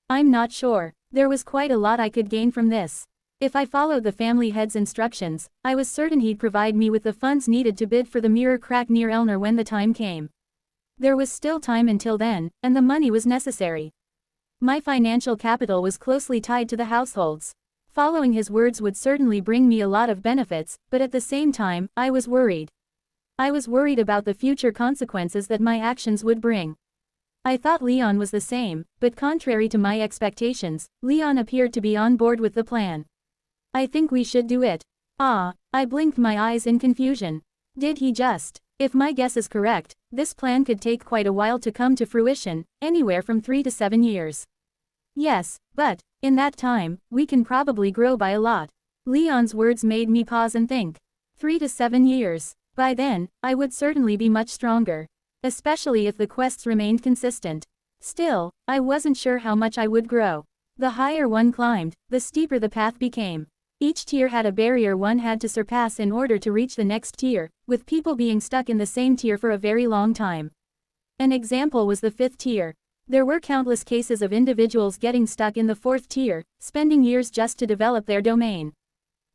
I'm not sure. There was quite a lot I could gain from this. If I followed the family head's instructions, I was certain he'd provide me with the funds needed to bid for the mirror crack near Elner when the time came. There was still time until then, and the money was necessary. My financial capital was closely tied to the household's. Following his words would certainly bring me a lot of benefits, but at the same time, I was worried. I was worried about the future consequences that my actions would bring. I thought Leon was the same, but contrary to my expectations, Leon appeared to be on board with the plan. "I think we should do it." I blinked my eyes in confusion. Did he just? If my guess is correct, this plan could take quite a while to come to fruition, anywhere from 3 to 7 years. Yes, but, in that time, we can probably grow by a lot. Leon's words made me pause and think. 3 to 7 years. By then, I would certainly be much stronger. Especially if the quests remained consistent. Still, I wasn't sure how much I would grow. The higher one climbed, the steeper the path became. Each tier had a barrier one had to surpass in order to reach the next tier, with people being stuck in the same tier for a very long time. An example was the 5th tier. There were countless cases of individuals getting stuck in the 4th tier, spending years just to develop their domain.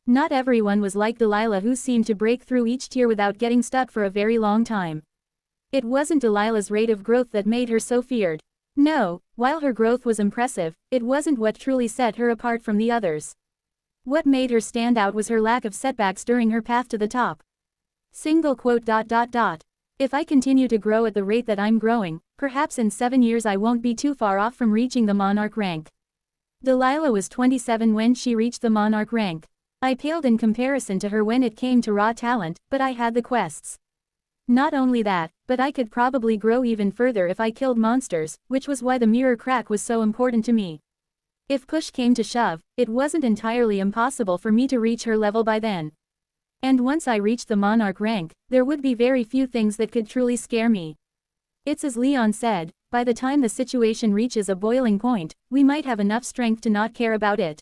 Not everyone was like Delilah, who seemed to break through each tier without getting stuck for a very long time. It wasn't Delilah's rate of growth that made her so feared. No, while her growth was impressive, it wasn't what truly set her apart from the others. What made her stand out was her lack of setbacks during her path to the top. If I continue to grow at the rate that I'm growing, perhaps in 7 years I won't be too far off from reaching the monarch rank. Delilah was 27 when she reached the monarch rank. I paled in comparison to her when it came to raw talent, but I had the quests. Not only that, but I could probably grow even further if I killed monsters, which was why the mirror crack was so important to me. If push came to shove, it wasn't entirely impossible for me to reach her level by then. And once I reached the monarch rank, there would be very few things that could truly scare me. It's as Leon said, by the time the situation reaches a boiling point, we might have enough strength to not care about it.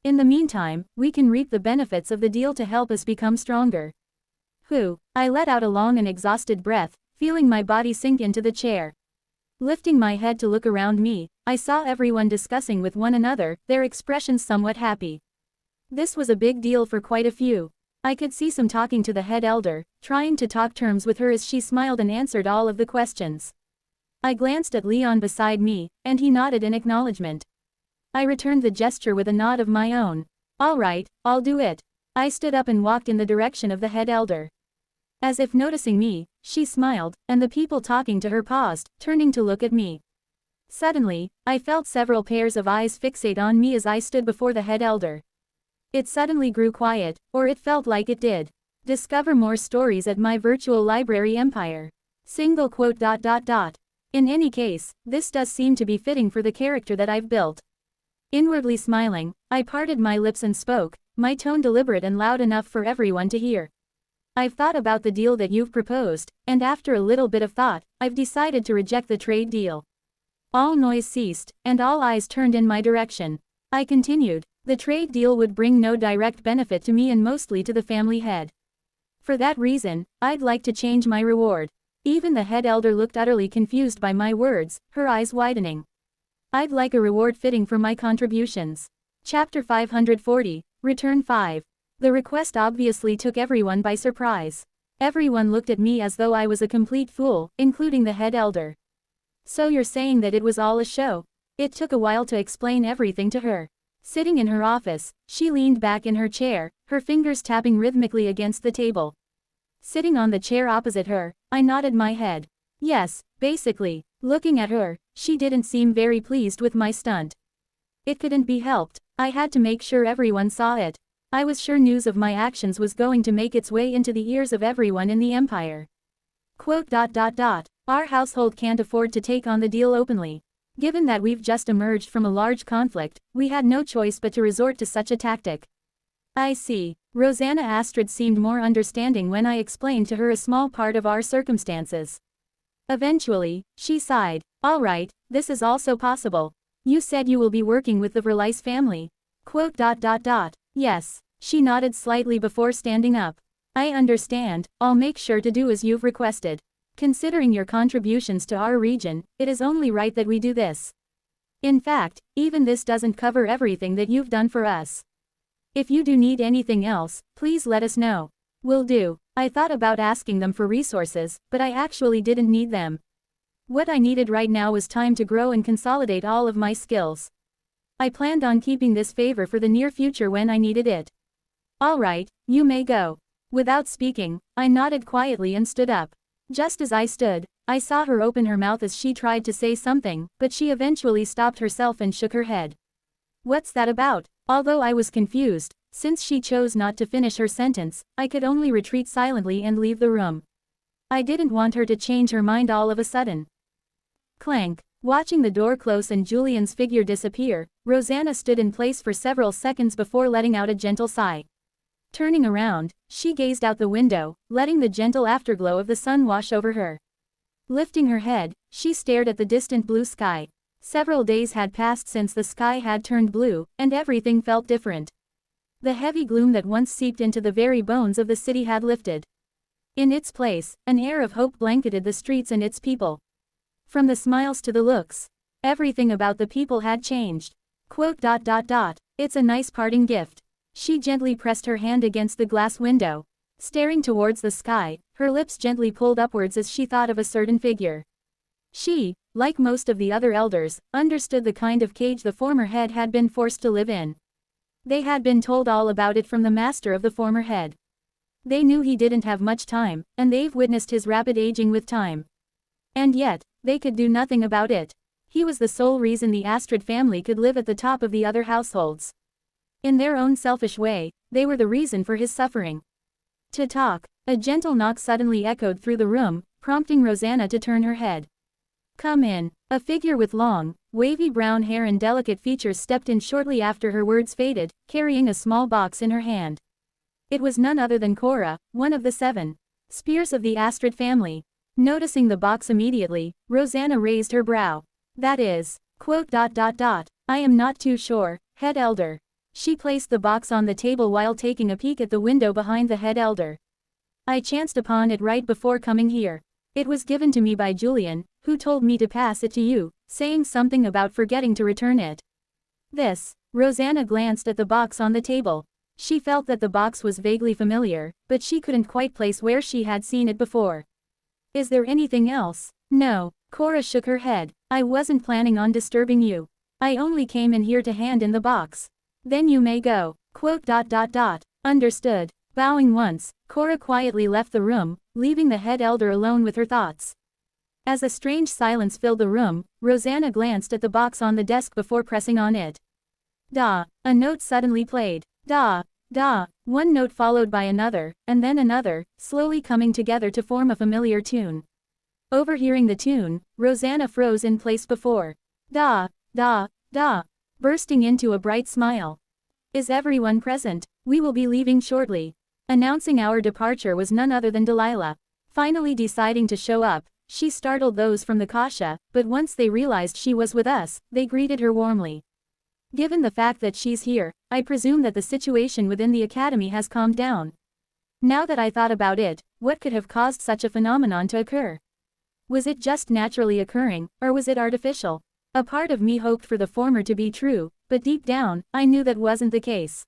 In the meantime, we can reap the benefits of the deal to help us become stronger. I let out a long and exhausted breath, feeling my body sink into the chair. Lifting my head to look around me, I saw everyone discussing with one another, their expressions somewhat happy. This was a big deal for quite a few. I could see some talking to the head elder, trying to talk terms with her as she smiled and answered all of the questions. I glanced at Leon beside me, and he nodded in acknowledgement. I returned the gesture with a nod of my own. "All right, I'll do it." I stood up and walked in the direction of the head elder. As if noticing me, she smiled, and the people talking to her paused, turning to look at me. Suddenly, I felt several pairs of eyes fixate on me as I stood before the head elder. It suddenly grew quiet, or it felt like it did. Discover more stories at my virtual library empire. In any case, this does seem to be fitting for the character that I've built. Inwardly smiling, I parted my lips and spoke, my tone deliberate and loud enough for everyone to hear. "I've thought about the deal that you've proposed, and after a little bit of thought, I've decided to reject the trade deal." All noise ceased, and all eyes turned in my direction. I continued, "The trade deal would bring no direct benefit to me and mostly to the family head. For that reason, I'd like to change my reward. Even the head elder looked utterly confused by my words, her eyes widening. I'd like a reward fitting for my contributions. Chapter 540, Return 5. The request obviously took everyone by surprise. Everyone looked at me as though I was a complete fool, including the head elder. So you're saying that it was all a show? It took a while to explain everything to her. Sitting in her office, she leaned back in her chair, her fingers tapping rhythmically against the table. Sitting on the chair opposite her, I nodded my head. Yes, basically. Looking at her, she didn't seem very pleased with my stunt. It couldn't be helped. I had to make sure everyone saw it. I was sure news of my actions was going to make its way into the ears of everyone in the empire. Quote. Our household can't afford to take on the deal openly. Given that we've just emerged from a large conflict, we had no choice but to resort to such a tactic. I see. Rosanna Astrid seemed more understanding when I explained to her a small part of our circumstances. Eventually, she sighed. All right, this is also possible. You said you will be working with the Verlice family. Quote. Yes. She nodded slightly before standing up. I understand. I'll make sure to do as you've requested. Considering your contributions to our region, it is only right that we do this. In fact, even this doesn't cover everything that you've done for us. If you do need anything else, please let us know. Will do. I thought about asking them for resources, but I actually didn't need them. What I needed right now was time to grow and consolidate all of my skills. I planned on keeping this favor for the near future when I needed it. All right, you may go. Without speaking, I nodded quietly and stood up. Just as I stood, I saw her open her mouth as she tried to say something, but she eventually stopped herself and shook her head. What's that about? Although I was confused, since she chose not to finish her sentence, I could only retreat silently and leave the room. I didn't want her to change her mind all of a sudden. Clank. Watching the door close and Julian's figure disappear, Rosanna stood in place for several seconds before letting out a gentle sigh. Turning around, she gazed out the window, letting the gentle afterglow of the sun wash over her. Lifting her head, she stared at the distant blue sky. Several days had passed since the sky had turned blue, and everything felt different. The heavy gloom that once seeped into the very bones of the city had lifted. In its place, an air of hope blanketed the streets and its people. From the smiles to the looks, everything about the people had changed. Quote. It's a nice parting gift. She gently pressed her hand against the glass window. Staring towards the sky, her lips gently pulled upwards as she thought of a certain figure. She, like most of the other elders, understood the kind of cage the former head had been forced to live in. They had been told all about it from the master of the former head. They knew he didn't have much time, and they've witnessed his rapid aging with time. And yet, they could do nothing about it. He was the sole reason the Astrid family could live at the top of the other households. In their own selfish way, they were the reason for his suffering. To talk. A gentle knock suddenly echoed through the room, prompting Rosanna to turn her head. Come in. A figure with long, wavy brown hair and delicate features stepped in shortly after her words faded, carrying a small box in her hand. It was none other than Cora, one of the 7 Spears of the Astrid family. Noticing the box immediately, Rosanna raised her brow. That is. Quote. I am not too sure, head elder. She placed the box on the table while taking a peek at the window behind the head elder. I chanced upon it right before coming here. It was given to me by Julian, who told me to pass it to you, saying something about forgetting to return it. This. Rosanna glanced at the box on the table. She felt that the box was vaguely familiar, but she couldn't quite place where she had seen it before. Is there anything else? No. Cora shook her head. I wasn't planning on disturbing you. I only came in here to hand in the box. Then you may go. Quote. Understood. Bowing once, Cora quietly left the room, leaving the head elder alone with her thoughts. As a strange silence filled the room, Rosanna glanced at the box on the desk before pressing on it. Da. A note suddenly played. Da. Da. One note followed by another, and then another, slowly coming together to form a familiar tune. Overhearing the tune, Rosanna froze in place before. Da. Da. Da. Bursting into a bright smile. Is everyone present? We will be leaving shortly. Announcing our departure was none other than Delilah. Finally deciding to show up, she startled those from the Kasha, but once they realized she was with us, they greeted her warmly. Given the fact that she's here, I presume that the situation within the academy has calmed down. Now that I thought about it, what could have caused such a phenomenon to occur? Was it just naturally occurring, or was it artificial? A part of me hoped for the former to be true, but deep down, I knew that wasn't the case.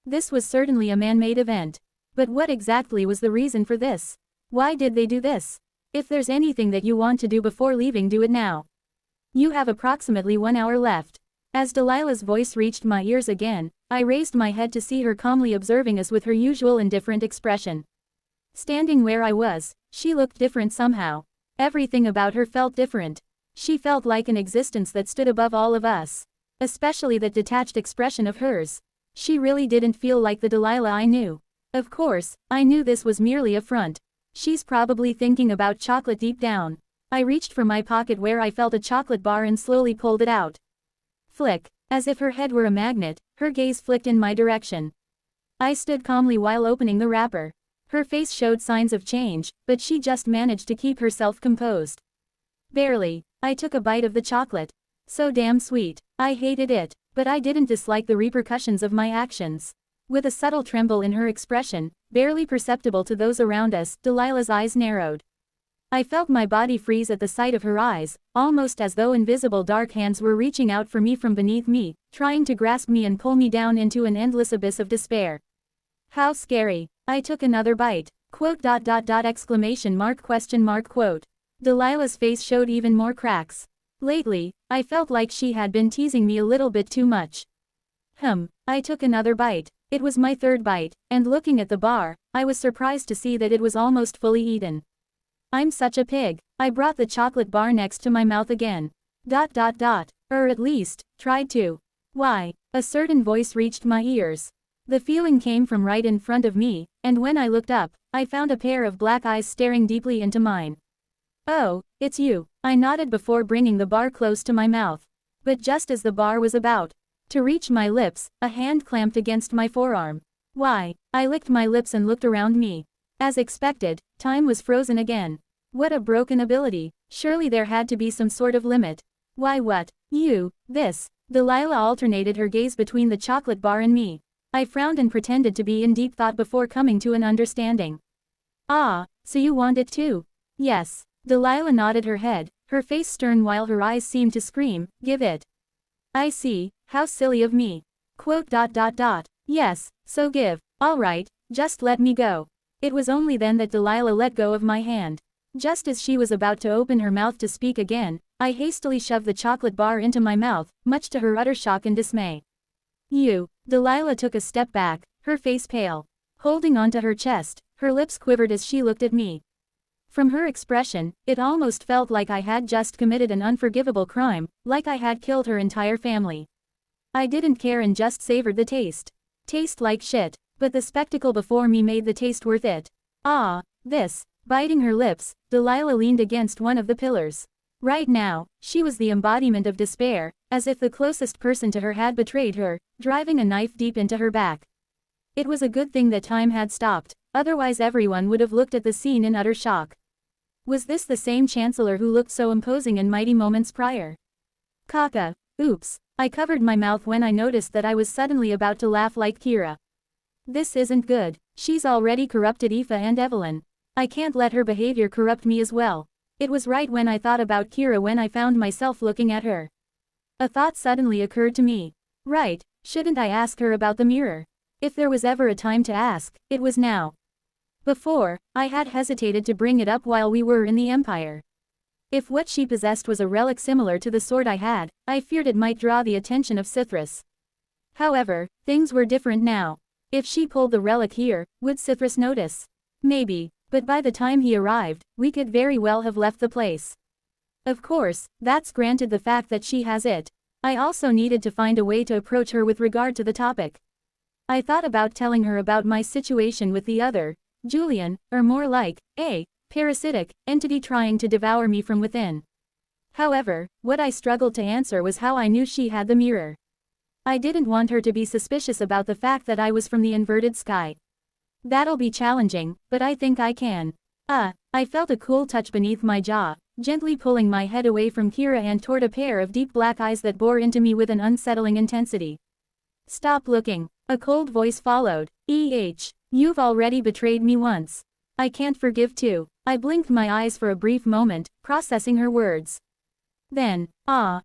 This was certainly a man-made event. But what exactly was the reason for this? Why did they do this? If there's anything that you want to do before leaving, do it now. You have approximately 1 hour left. As Delilah's voice reached my ears again, I raised my head to see her calmly observing us with her usual indifferent expression. Standing where I was, she looked different somehow. Everything about her felt different. She felt like an existence that stood above all of us. Especially that detached expression of hers. She really didn't feel like the Delilah I knew. Of course, I knew this was merely a front. She's probably thinking about chocolate deep down. I reached for my pocket where I felt a chocolate bar and slowly pulled it out. Flick. As if her head were a magnet, her gaze flicked in my direction. I stood calmly while opening the wrapper. Her face showed signs of change, but she just managed to keep herself composed. Barely. I took a bite of the chocolate. So damn sweet. I hated it, but I didn't dislike the repercussions of my actions. With a subtle tremble in her expression, barely perceptible to those around us, Delilah's eyes narrowed. I felt my body freeze at the sight of her eyes, almost as though invisible dark hands were reaching out for me from beneath me, trying to grasp me and pull me down into an endless abyss of despair. How scary. I took another bite. Exclamation mark question mark quote. Delilah's face showed even more cracks. Lately, I felt like she had been teasing me a little bit too much. I took another bite. It was my third bite, and looking at the bar, I was surprised to see that it was almost fully eaten. I'm such a pig. I brought the chocolate bar next to my mouth again. Or at least, tried to. Why? A certain voice reached my ears. The feeling came from right in front of me, and when I looked up, I found a pair of black eyes staring deeply into mine. Oh, it's you. I nodded before bringing the bar close to my mouth. But just as the bar was about to reach my lips, a hand clamped against my forearm. Why? I licked my lips and looked around me. As expected, time was frozen again. What a broken ability. Surely there had to be some sort of limit. Why what? You, this. Delilah alternated her gaze between the chocolate bar and me. I frowned and pretended to be in deep thought before coming to an understanding. Ah, so you want it too? Yes. Delilah nodded her head, her face stern while her eyes seemed to scream, give it. I see, how silly of me. Yes, so give. All right, just let me go. It was only then that Delilah let go of my hand. Just as she was about to open her mouth to speak again, I hastily shoved the chocolate bar into my mouth, much to her utter shock and dismay. You. Delilah took a step back, her face pale. Holding onto her chest, her lips quivered as she looked at me. From her expression, it almost felt like I had just committed an unforgivable crime, like I had killed her entire family. I didn't care and just savored the taste. Taste like shit, but the spectacle before me made the taste worth it. Ah, this. Biting her lips, Delilah leaned against one of the pillars. Right now, she was the embodiment of despair, as if the closest person to her had betrayed her, driving a knife deep into her back. It was a good thing that time had stopped, otherwise everyone would have looked at the scene in utter shock. Was this the same Chancellor who looked so imposing in mighty moments prior? Caca. Oops. I covered my mouth when I noticed that I was suddenly about to laugh like Kira. This isn't good. She's already corrupted Aoife and Evelyn. I can't let her behavior corrupt me as well. It was right when I thought about Kira when I found myself looking at her. A thought suddenly occurred to me. Right, shouldn't I ask her about the mirror? If there was ever a time to ask, it was now. Before, I had hesitated to bring it up while we were in the Empire. If what she possessed was a relic similar to the sword I had, I feared it might draw the attention of Cithras. However, things were different now. If she pulled the relic here, would Cithras notice? Maybe, but by the time he arrived, we could very well have left the place. Of course, that's granted the fact that she has it. I also needed to find a way to approach her with regard to the topic. I thought about telling her about my situation with the other, Julian, or more like, a parasitic entity trying to devour me from within. However, what I struggled to answer was how I knew she had the mirror. I didn't want her to be suspicious about the fact that I was from the inverted sky. That'll be challenging, but I think I can. I felt a cool touch beneath my jaw, gently pulling my head away from Kira and toward a pair of deep black eyes that bore into me with an unsettling intensity. Stop looking. A cold voice followed. You've already betrayed me once. I can't forgive too. I blinked my eyes for a brief moment, processing her words. Then, ah,